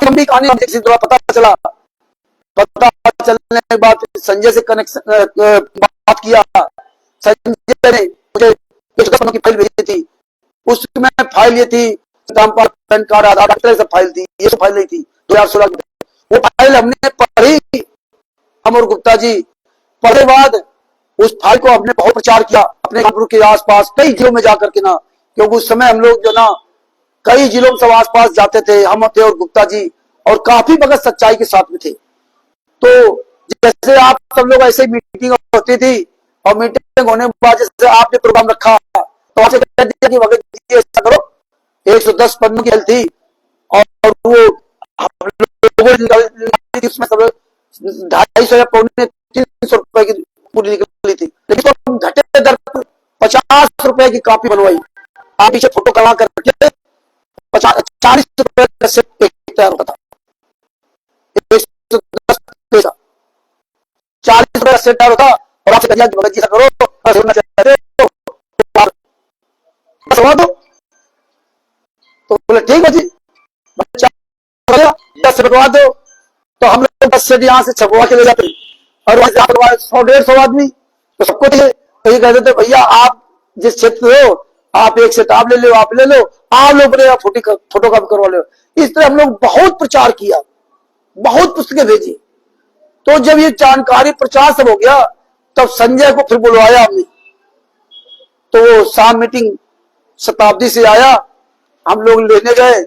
लंबी कहानी पता चला। पता चलने के बाद संजय से कनेक्शन बात किया। संजय ने मुझे की फाइल भेजी थी, उसमें फाइल ये थी पैन कार्ड आधार कार्ड सब फाइल थी, ये सब फाइल नहीं थी 2016 में। वो फाइल हमने पढ़ी, हम और गुप्ता जी पढ़े बाद उस फाइल को हमने बहुत प्रचार किया अपने कानपुर के आसपास कई जिलों में जाकर के ना, क्योंकि उस समय हम लोग जो ना कई जिलों में सब आसपास जाते थे, हम थे और गुप्ता जी, और काफी भगत सच्चाई के साथ में थे। तो जैसे आप सब लोग ऐसे मीटिंग होती थी, और मीटिंग होने के बाद जैसे आपने प्रोग्राम रखा तो आपसे कह दिया कि भगत जी ऐसा करो, 110 पन्नों की थी और वो उसमें सब 250 या 300 रुपए की पूरी निकली थी, लेकिन तो हम घटे दर 50 रुपए की कॉपी बनवाई। आप पीछे फोटो करा करके 40 रुपए का सेट तैयार होता था, 110 पैसा 40 रुपए का सेट तैयार होता। और आपसे कहिए भगत जी ऐसा करो, तो बोले ठीक है जी, 10 छपवा दो। तो हम लोग 10 सेट यहाँ से छपवा के ले जाते, और 100-150 आदमी तो सबको थे। तो ये कहते थे भैया आप जिस क्षेत्र हो, आप एक सेट आप ले लो, आप ले लो, आप लोग फोटो कॉपी करवा लो। इस तरह हम लोग बहुत प्रचार किया, बहुत पुस्तकें भेजी। तो जब ये जानकारी प्रचार सब हो गया, तब संजय को फिर बुलवाया हमने। तो वो शाम मीटिंग शताब्दी से आया, हम लोग लेने गए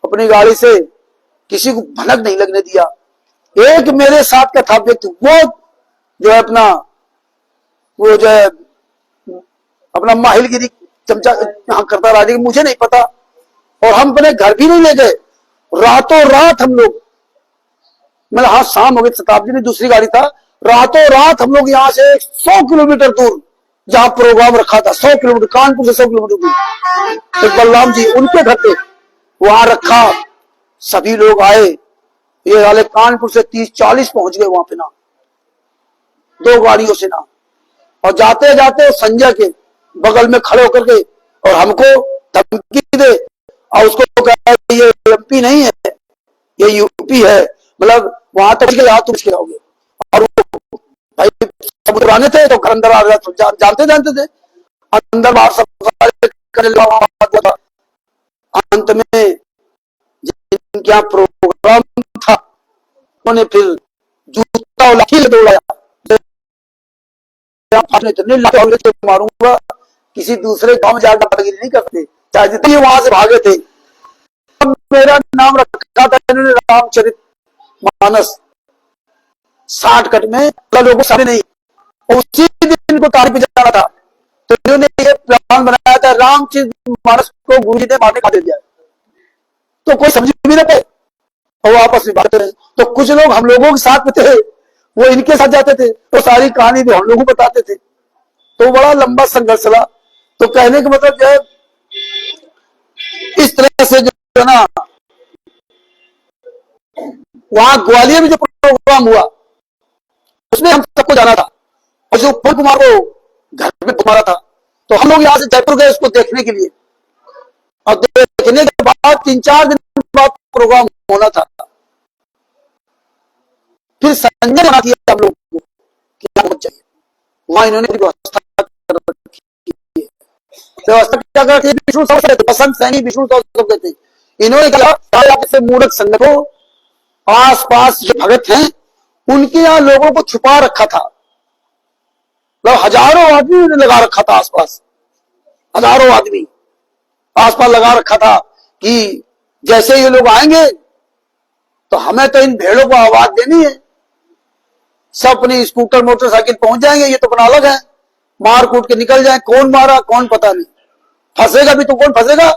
अपनी गाड़ी से, किसी को भनक नहीं लगने दिया। एक मेरे साथ का था व्यक्ति, वो जो है अपना वो जो है अपना माहिलगिरी चमचा यहाँ करता रहा, लेकिन मुझे नहीं पता। और हम अपने घर भी नहीं ले गए, रातों रात हम लोग, मतलब हाँ शाम हो गई, शताब्दी में दूसरी गाड़ी था, रातों रात हम लोग यहाँ से 100 किलोमीटर दूर जहां प्रोग्राम रखा था, 100 किलोमीटर, कानपुर से 100 किलोमीटर दूर, एक बलराम जी उनके घर पे वहां रखा। सभी लोग आए, ये वाले कानपुर से 30-40 पहुंच गए वहां पे ना, 2 गाड़ियों से ना। और जाते जाते संजय के बगल में खड़े होकर के और हमको धमकी दे, और उसको कहा ये एमपी नहीं है, ये यूपी है, मतलब वहां तक यहाँ तुम आओगे। और वो भाई सब पुराने थे तो घर अंदर आ गया, तो जानते थे अंदर बाहर सब। अंत में जिनके यहाँ प्रोग्राम था उन्होंने फिर जूता और लाठी ले दौड़ाया, तो मारूंगा। किसी दूसरे गांव में जाकर दादागिरी नहीं करते, चाहे जितने वहां से भागे थे। मेरा नाम रखा था इन्होंने रामचरित मानस, 60 कट में लोगों सामने नहीं, उसी दिन को तारीख पे जाना था। तो इन्होंने ये प्लान बनाया था, रामचरित मानस को गुरु जी ने मारने का दे दिया, तो कोई समझ भी ना पाए और वो आपस में बातें रहे। तो कुछ लोग हम लोगों के साथ में थे, वो इनके साथ जाते थे, तो सारी कहानी भी हम लोगों को बताते थे। तो बड़ा लंबा संघर्ष चला। तो कहने का मतलब जो है इस तरह से जो है ना, वहां ग्वालियर में जो प्रोग्राम हुआ उसमें हम सबको जाना था, और जो उत्पल कुमार को घर में मारा था, तो हम लोग यहां से जयपुर गए उसको देखने के लिए, और देखने के बाद 3-4 दिन बाद प्रोग्राम होना था। फिर संजय मना किया हम लोग को कि पहुंच चाहिए, वहां इन्होंने व्यवस्था कर रखी है। व्यवस्था क्या करती है, विष्णु सौ बसंत सैनी विष्णु सौ कहते हैं। इन्होंने कहा से मूर्ख संगत को आस पास जो भगत हैं उनके यहां लोगों को छुपा रखा था, मतलब हजारों आदमी उन्हें लगा रखा था आसपास, हजारों आदमी आसपास लगा रखा था कि जैसे ये लोग आएंगे तो हमें तो इन भेड़ों को आवाज देनी है, सब अपनी स्कूटर मोटरसाइकिल पहुंच जाएंगे, ये तो अपना अलग है, मार कूट के निकल जाए, कौन मारा कौन पता नहीं, फंसेगा भी तो कौन फंसेगा,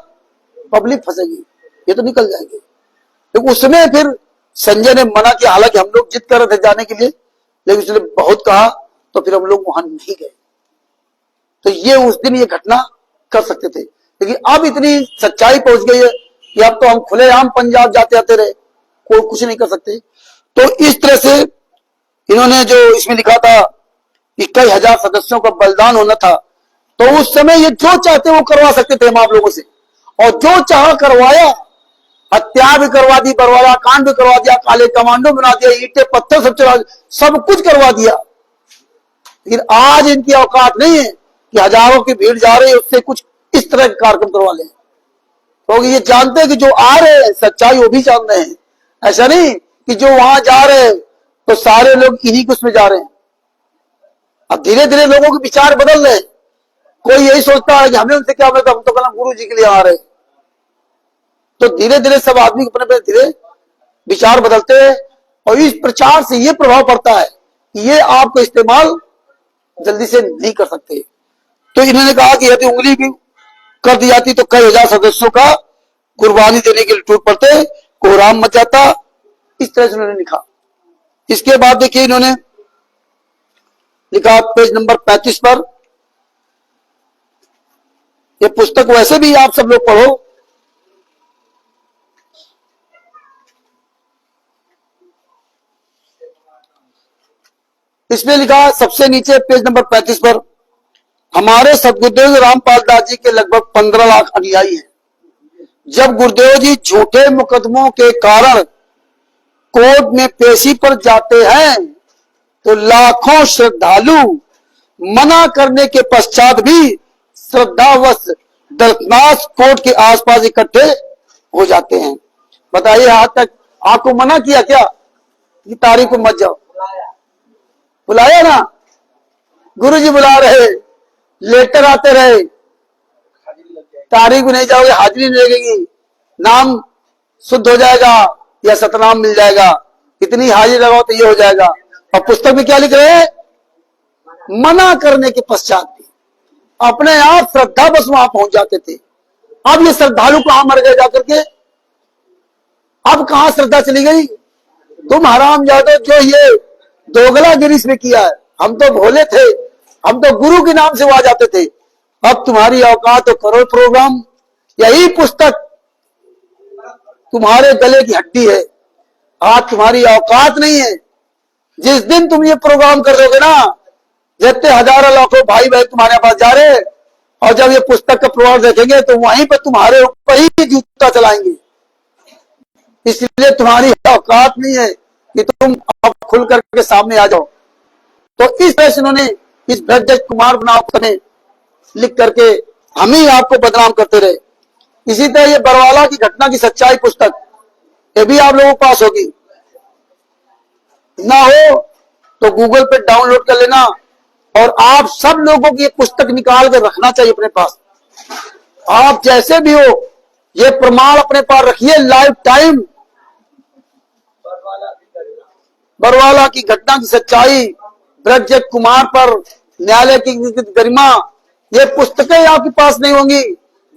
पब्लिक फंसेगी, ये तो निकल जाएंगे। तो उसमें फिर संजय ने मना किया, हालांकि हम लोग जिद कर रहे थे जाने के लिए, लेकिन उसने बहुत कहा, तो फिर हम लोग वहां नहीं गए। तो ये उस दिन ये घटना कर सकते थे, लेकिन अब इतनी सच्चाई पहुंच गई है कि अब तो हम खुलेआम पंजाब जाते आते रहे, कोई कुछ नहीं कर सकते। तो इस तरह से इन्होंने जो इसमें लिखा था कि कई हजार सदस्यों का बलिदान होना था, तो उस समय ये जो चाहते वो करवा सकते थे हम आप लोगों से, और जो चाह करवाया, हत्या भी करवा दी, बरवाला कांड भी करवा दिया, काले कमांडो बना दिया, ईंटे पत्थर सब चला, सब कुछ करवा दिया। लेकिन आज इनकी औकात नहीं है कि हजारों की भीड़ जा रही है उससे कुछ इस तरह के कार्यक्रम करवा लें, क्योंकि ये जानते हैं कि जो आ रहे हैं सच्चाई वो भी जान रहे हैं। ऐसा नहीं कि जो वहां जा रहे हैं तो सारे लोग इन्हीं के उसमें जा रहे हैं। अब धीरे धीरे लोगों के विचार बदल रहे हैं, कोई यही सोचता है कि हमें उनसे क्या मतलब, हम तो कल गुरु जी के लिए आ रहे हैं। तो धीरे धीरे सब आदमी अपने अपने धीरे विचार बदलते हैं, और इस प्रचार से ये प्रभाव पड़ता है कि ये आपको इस्तेमाल जल्दी से नहीं कर सकते। तो इन्होंने कहा कि यदि उंगली भी कर दी जाती तो कई हजार सदस्यों का कुर्बानी देने के लिए टूट पड़ते, कोहराम मच जाता, इस तरह से उन्होंने लिखा। इसके बाद देखिए इन्होंने लिखा पेज नंबर 35 पर, ये पुस्तक वैसे भी आप सब लोग पढ़ो, इसमें लिखा सबसे नीचे पेज नंबर 35 पर, हमारे सदगुरुदेव रामपाल दास जी के लगभग 15 लाख अनुयायी हैं। जब गुरुदेव जी झूठे मुकदमों के कारण कोर्ट में पेशी पर जाते हैं तो लाखों श्रद्धालु मना करने के पश्चात भी श्रद्धावश दर्शनार्थ कोर्ट के आसपास इकट्ठे हो जाते हैं। बताइए आज तक आपको मना किया क्या कि तारीख को मत जाओ? बुलाया ना, गुरुजी बुला रहे, लेटर आते रहे, तारीख भी नहीं जाओगे, हाजिरी नहीं लगेगी, नाम शुद्ध हो जाएगा या सतनाम मिल जाएगा, इतनी हाजिरी लगाओ तो ये हो जाएगा। और पुस्तक में क्या लिख रहे हैं? मना करने के पश्चात भी अपने आप श्रद्धा बस वहां पहुंच जाते थे। अब ये श्रद्धालु कहां मर गए जाकर के, अब कहां श्रद्धा चली गई? तुम हराम जादो जो ये दोगलागिरी इसमें किया है, हम तो भोले थे, हम तो गुरु के नाम से वहां जाते थे, अब तुम्हारी औकात तो करो प्रोग्राम, यही पुस्तक तुम्हारे गले की हड्डी है, आज तुम्हारी औकात नहीं है। जिस दिन तुम ये प्रोग्राम कर दोगे ना, जितने हजारों लाखों भाई बहन तुम्हारे पास जा रहे, और जब ये पुस्तक का प्रभाव देखेंगे तो वहीं पर तुम्हारे ऊपर ही जूता चलाएंगे। इसलिए तुम्हारी औकात नहीं है कि तुम अब खुल करके सामने आ जाओ। तो इस तरह से उन्होंने इस ब्रजराज कुमार बनाव ने लिख करके हम ही आपको बदनाम करते रहे। इसी तरह ये बरवाला की घटना की सच्चाई पुस्तक, ये भी आप लोगों के पास होगी, ना हो तो गूगल पे डाउनलोड कर लेना, और आप सब लोगों की ये पुस्तक निकाल कर रखना चाहिए अपने पास। आप जैसे भी हो ये प्रमाण अपने पास रखिए लाइफ टाइम। बरवाला की घटना की सच्चाई, ब्रजराज कुमार पर न्यायालय की गरिमा, ये पुस्तकें आपके पास नहीं होंगी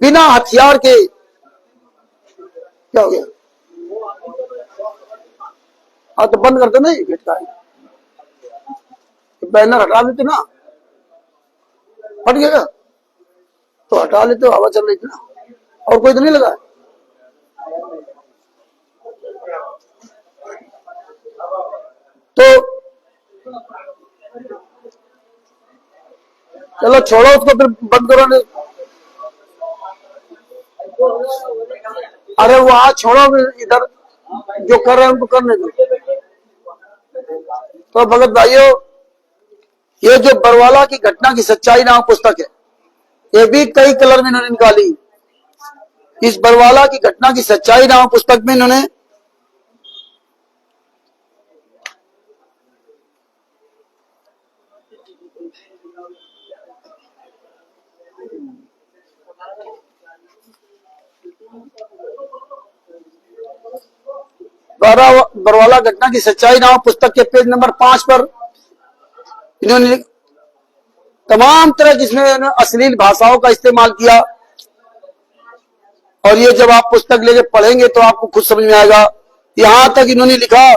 बिना हथियार के। क्या हो गया? हाँ तो बंद कर दो ना ये गेट का, बैनर हटा देते ना, हट गया तो हटा लेते, हवा चल रही थी ना, और कोई तो नहीं लगा। चलो छोड़ो उसको, फिर बंद करो नहीं। अरे वहां छोड़ो, इधर जो कर रहे हैं उनको करने दो। तो भगत भाइयों, ये जो बरवाला की घटना की सच्चाई नाम पुस्तक है, ये भी कई कलर में इन्होंने निकाली। इस बरवाला की घटना की सच्चाई नाम पुस्तक में इन्होंने बरवाला घटना की सच्चाई नाम पुस्तक के पेज नंबर 5 पर इन्होंने तमाम तरह की इसमें अश्लील भाषाओं का इस्तेमाल किया। और ये जब आप पुस्तक लेके पढ़ेंगे तो आपको खुद समझ में आएगा। यहां तक इन्होंने लिखा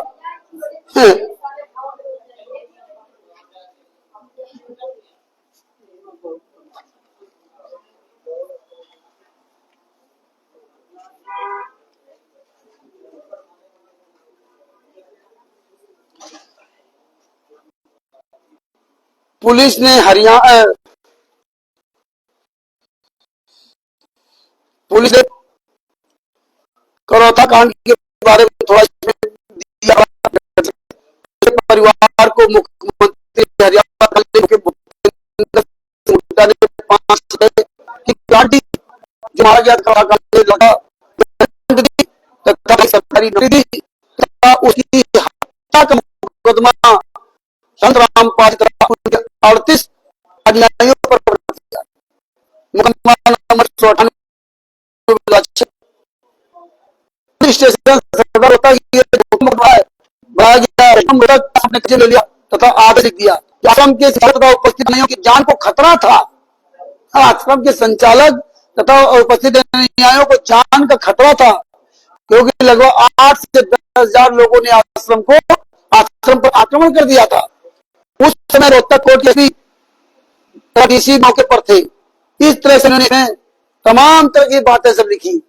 पुलिस ने करौता कांड के बारे में थोड़ा दिया। परिवार को मुख्यमंत्री हरियाणा के भूपेंद्र सिंह हुड्डा ने 5 की गाड़ी जो मारा गया लगा तथा सरकारी नौकरी दी तथा उसकी हत्या का मुकदमा संत रामपाल तथा उनके 38 अनुयायियों पर मुकदमा नंबर 198 स्टेशन सदर होता है ले लिया तथा आदेश लिख दिया। आश्रम के तथा उपस्थित की जान को खतरा था। आश्रम के संचालक तथा उपस्थित अनुयायियों को जान का खतरा था, क्योंकि लगभग 8 से 10,000 लोगों ने आश्रम पर आक्रमण कर दिया था। उस समय रोहतक कोर्ट के डीसी मौके पर थे। इस तरह से उन्होंने तमाम तरह की बातें सब लिखी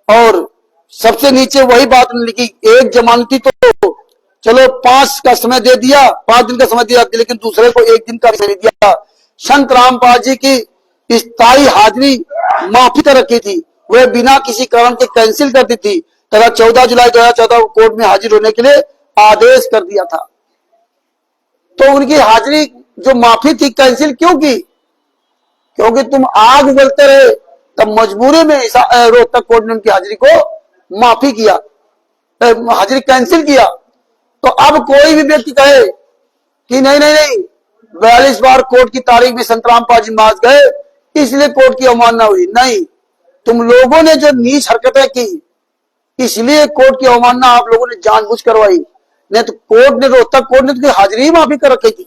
और सबसे नीचे वही बात लिखी, एक जमानती तो चलो 5 का समय दे दिया, 5 दिन का समय दिया, लेकिन दूसरे को 1 दिन का समय दिया। संत रामपाल जी की स्थायी हाजिरी माफी कर रखी थी, वह बिना किसी कारण के कैंसिल कर दी थी तथा 14 जुलाई 2014 को कोर्ट में हाजिर होने के लिए आदेश कर दिया था। तो उनकी हाजिरी जो माफी थी कैंसिल क्यों की? क्योंकि तुम आग उगलते रहे, तब मजबूरी में रोहतक कोर्ट ने उनकी हाजिरी को माफी किया, हाजिरी कैंसिल किया। तो अब कोई भी व्यक्ति कहे कि नहीं नहीं नहीं 42 बार कोर्ट की तारीख में संत रामपाल जी मास गए इसलिए कोर्ट की अवमानना हुई, नहीं, तुम लोगों ने जो नीच हरकतें की इसलिए कोर्ट की अवमानना आप लोगों ने जानबूझ करवाई, नहीं तो कोर्ट ने रोहतक कोर्ट ने तो हाजिरी ही माफी कर रखी थी।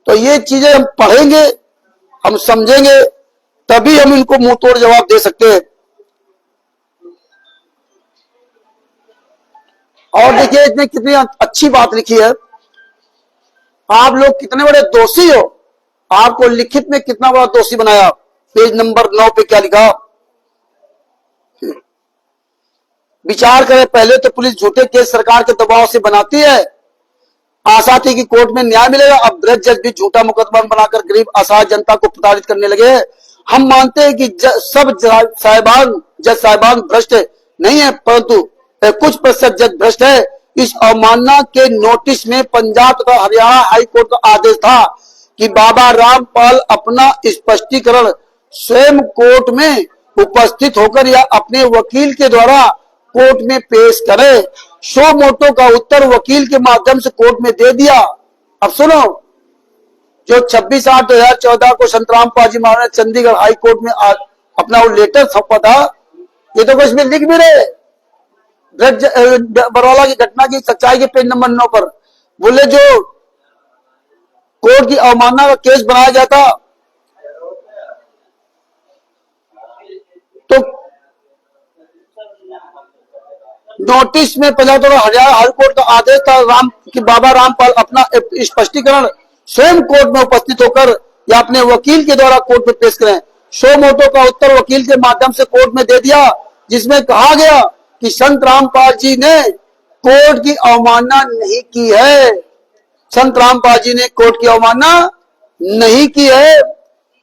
तो ये चीजें हम पढ़ेंगे, हम समझेंगे, तभी हम इनको मुंह तोड़ जवाब दे सकते हैं। और देखिए इसने कितनी अच्छी बात लिखी है, आप लोग कितने बड़े दोषी हो, आपको लिखित में कितना बड़ा दोषी बनाया। पेज नंबर 9 पे क्या लिखा, विचार करें, पहले तो पुलिस झूठे केस सरकार के दबाव से बनाती है, आशा थी कि कोर्ट में न्याय मिलेगा। अब जज भी झूठा मुकदमा बनाकर गरीब असहाय जनता को प्रताड़ित करने लगे। हम मानते हैं कि सब जज साहिबान भ्रष्ट नहीं है, परंतु कुछ प्रतिशत जज भ्रष्ट है। इस अवमानना के नोटिस में पंजाब तथा हरियाणा हाई कोर्ट का आदेश था कि बाबा रामपाल अपना स्पष्टीकरण स्वयं कोर्ट में उपस्थित होकर या अपने वकील के द्वारा कोर्ट में पेश करे। शो मोटो का उत्तर वकील के माध्यम से कोर्ट में दे दिया। अब सुनो, जो 26/8/2014 को संत रामपाल जी महाराज ने चंडीगढ़ हाई कोर्ट में अपना वो लेटर छपा था, ये तो इसमें लिख भी रहे बरौला की घटना की सच्चाई के पेज नंबर 9 पर बोले जो कोर्ट की अवमानना का केस बनाया गया था, तो नोटिस में पंजाब हरियाणा हाई कोर्ट का आदेश था कि बाबा रामपाल अपना स्पष्टीकरण स्वयं कोर्ट में उपस्थित होकर या अपने वकील के द्वारा कोर्ट में पेश करें। शो मोटो का उत्तर वकील के माध्यम से कोर्ट में दे दिया, जिसमें कहा गया कि संत रामपाल जी ने कोर्ट की अवमानना नहीं की है। संत रामपाल जी ने कोर्ट की अवमानना नहीं की है,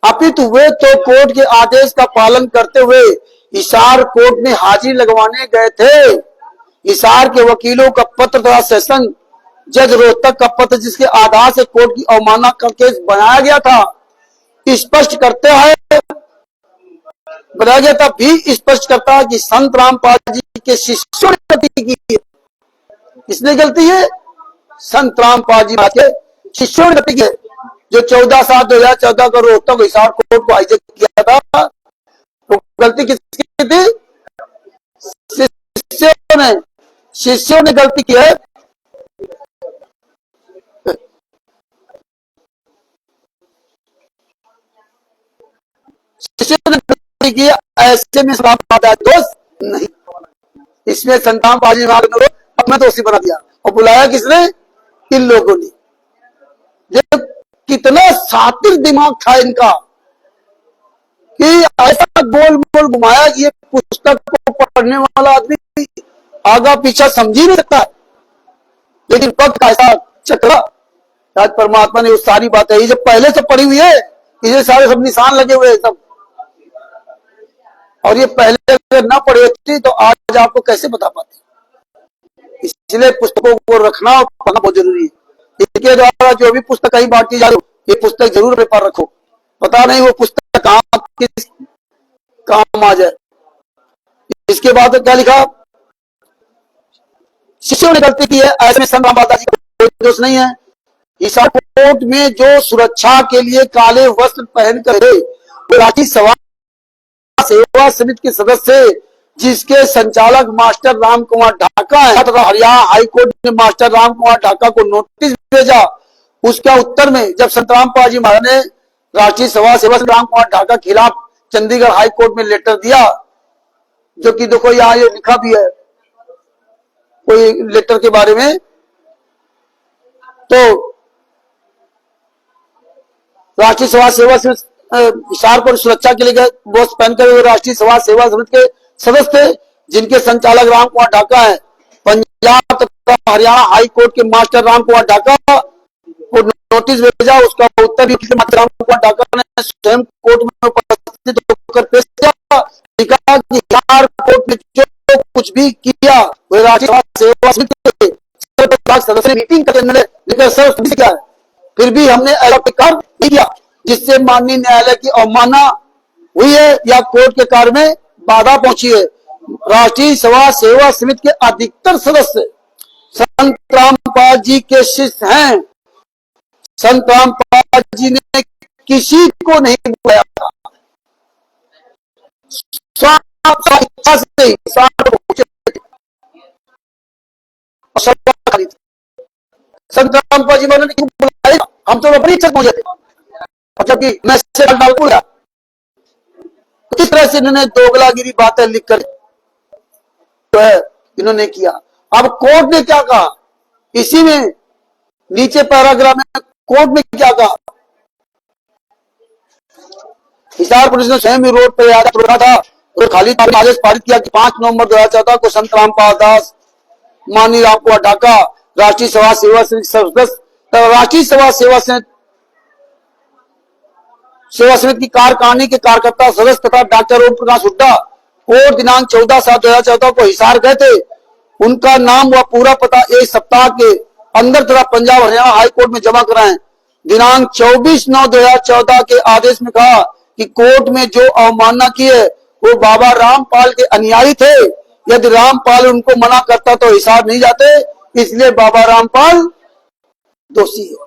अपितु वे तो कोर्ट के आदेश का पालन करते हुए हिसार कोर्ट में हाजिरी लगवाने गए थे। हिसार के वकीलों का पत्र तथा सेशन जज रोहतक का पत्र जिसके आधार से कोर्ट की अवमानना का केस बनाया गया था, स्पष्ट करते हैं, बनाया गया था भी स्पष्ट करता है कि संत रामपाल जी के शिष्यों ने गलती की है। किसने गलती है? संत रामपाल जी के शिष्यों ने गलती की है, जो 14/7/2014 को रोहतक हिसार कोर्ट को हाईजैक किया था। वो गलती किसकी थी? शिष्यों ने गलती की है। शिष्यों ने गलती की है, ऐसे में दोष नहीं। इसमें संतान बाजी अपना दोषी बना दिया और बुलाया किसने? इन लोगों ने। ये कितना शातिर दिमाग था इनका कि ऐसा गोल गोल घुमाया कि ये पुस्तक को पढ़ने वाला आदमी आगा पीछा समझ ही नहीं सकता। लेकिन वक्त का ऐसा चक्रा, आज परमात्मा ने उस सारी बातें ये जब पहले से पढ़ी हुई है, ये सारे सब निशान लगे हुए हैं सब, और ये पहले अगर ना पढ़ी होती तो आज आपको कैसे बता पाते। इसलिए पुस्तकों को रखना और पढ़ना बहुत जरूरी है। इसके द्वारा जो भी पुस्तक कहीं बांटी जा रही हो, ये पुस्तक जरूर अपने पास रखो, पता नहीं वो पुस्तक कहां किस काम आ जाए। इसके बाद क्या लिखा? शिष्यों ने गलती की है, ऐसे में संत रामपाल जी का कोई दोष नहीं है। हिसार कोर्ट में जो सुरक्षा के लिए काले वस्त्र पहनकर गए, वो रांची सभा सेवा समिति के सदस्य जिसके संचालक मास्टर राम कुमार ढाका है तथा हरियाणा हाईकोर्ट ने मास्टर राम कुमार ढाका को नोटिस भेजा। उसका उत्तर में जब संत रामपाल जी महाराज ने राष्ट्रीय सभा सेवा राम कुमार ढाका के खिलाफ चंडीगढ़ हाईकोर्ट में लेटर दिया, जो कि देखो यहाँ ये लिखा भी है कोई लेटर के बारे में, तो राष्ट्रीय सभा सेवा हिसार पर सुरक्षा के लिए वस्त्र पहनकर हुए राष्ट्रीय सभा सेवा समिति के सदस्य थे जिनके संचालक राम कुमार ढाका है। पंजाब तथा हरियाणा हाई कोर्ट के मास्टर राम कुमार ढाका को नोटिस भेजा। उसका उत्तर भी मास्टर राम कुमार ढाका ने स्वयं कोर्ट में उपस्थित होकर पेश किया। लिखा कि हिसार कोर्ट ने जो कुछ भी किया वह राष्ट्रीय सभा सेवा समिति के सदस्य मीटिंग करके लेकर सर्व किया है, फिर भी हमने ऐसा कार्य नहीं किया जिससे माननीय न्यायालय की अवमानना हुई है या कोर्ट के कार्य में बाधा पहुंची है। राष्ट्रीय सभा सेवा समिति के अधिकतर सदस्य संत रामपाल जी के शिष्य हैं। संत रामपाल जी ने किसी को नहीं बुलाया था, इच्छा से संत रामपाल जी ने क्यों बुलाया? हम तो अपनी इच्छा पहुंचे थे, मतलब कि मैं डाल बोला। इस तरह से इन्होंने दोगलागिरी बातें लिखकर तो है इन्होंने किया। अब कोर्ट ने क्या कहा? इसी में नीचे पैराग्राफ में कोर्ट ने क्या कहा? हिसार पुलिस ने स्वयं रोड पर रोका था और खाली आदेश पारित किया कि 5 नवंबर 2014 को संत रामपाल दास, माननीय राम कुमार ढाका, राष्ट्रीय सभा सेवा सदस्य, राष्ट्रीय सभा सेवा समिति की कार्यकारिणी के कार्यकर्ता सदस्य तथा डॉक्टर ओम प्रकाश हुड्डा कोर्ट दिनांक 14/7/2014 को हिसार गए थे। उनका नाम व पूरा पता एक सप्ताह के अंदर तथा पंजाब हरियाणा हाई कोर्ट में जमा कराएं। दिनांक 24/9/2014 के आदेश में कहा कि कोर्ट में जो अवमानना की है वो बाबा रामपाल के अनुयायी थे। यदि रामपाल उनको मना करता तो हिसार नहीं जाते, इसलिए बाबा रामपाल दोषी है।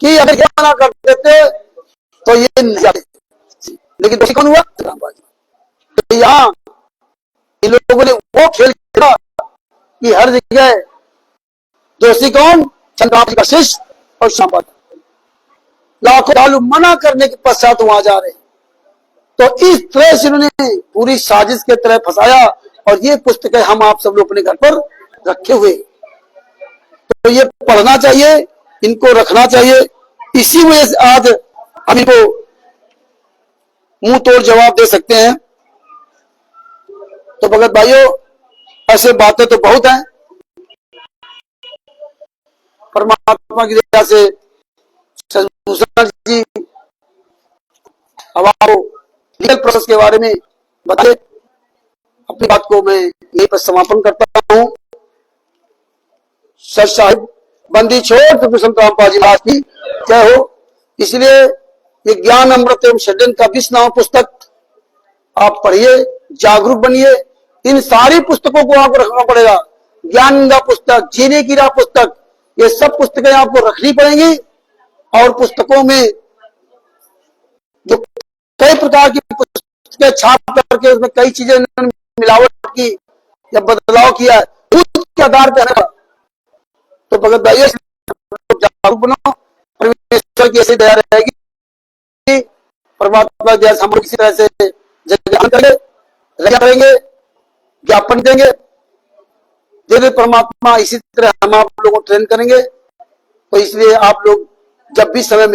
कि अगर ये मना कर देते तो ये नहीं जाते, लेकिन दोषी कौन हुआ? रामपाल जी। तो यहाँ इन लोगों ने वो खेल खेला कि हर जगह दोषी कौन? राम जी का शिष्य और श्यामपाल। लाखों दालू मना करने के पश्चात वहां जा रहे, तो इस तरह से इन्होंने पूरी साजिश के तरह फंसाया। और ये पुस्तकें हम आप सब लोग अपने घर पर रखे हुए, तो ये पढ़ना चाहिए, इनको रखना चाहिए। इसी वजह से आज हम इनको मुंह तोड़ जवाब दे सकते हैं। तो भगत भाइयों, ऐसे बातें तो बहुत हैं। परमात्मा की दया से शशिभूषण जी अब आपको लीगल प्रोसेस के बारे में बताइए। अपनी बात को मैं यहीं पर समापन करता हूँ। सच साहिब बंदी छोड़ तो कुसुम रामपाल जी महाराज की जय हो। इसलिए ये ज्ञान अमृत एवं षड्यंत्र का 20 नाम पुस्तक आप पढ़िए, जागरूक बनिए। इन सारी पुस्तकों को आपको रखना पड़ेगा। ज्ञान का पुस्तक, जीने की राह पुस्तक, ये सब पुस्तकें आपको रखनी पड़ेंगी। और पुस्तकों में जो कई प्रकार की पुस्तकें छाप करके उसमें कई चीजें मिलावट की या बदलाव किया है, उसके आधार पर तो भगत भाई जागरूक बनो। परमेश्वर की ऐसी दया रहेगी, परमात्मा जैसे हम लोग इसी तरह से ज्ञान करेंगे, ज्ञापन देंगे। यदि परमात्मा इसी तरह हम आप लोगों को ट्रेन करेंगे, तो इसलिए आप लोग जब भी समय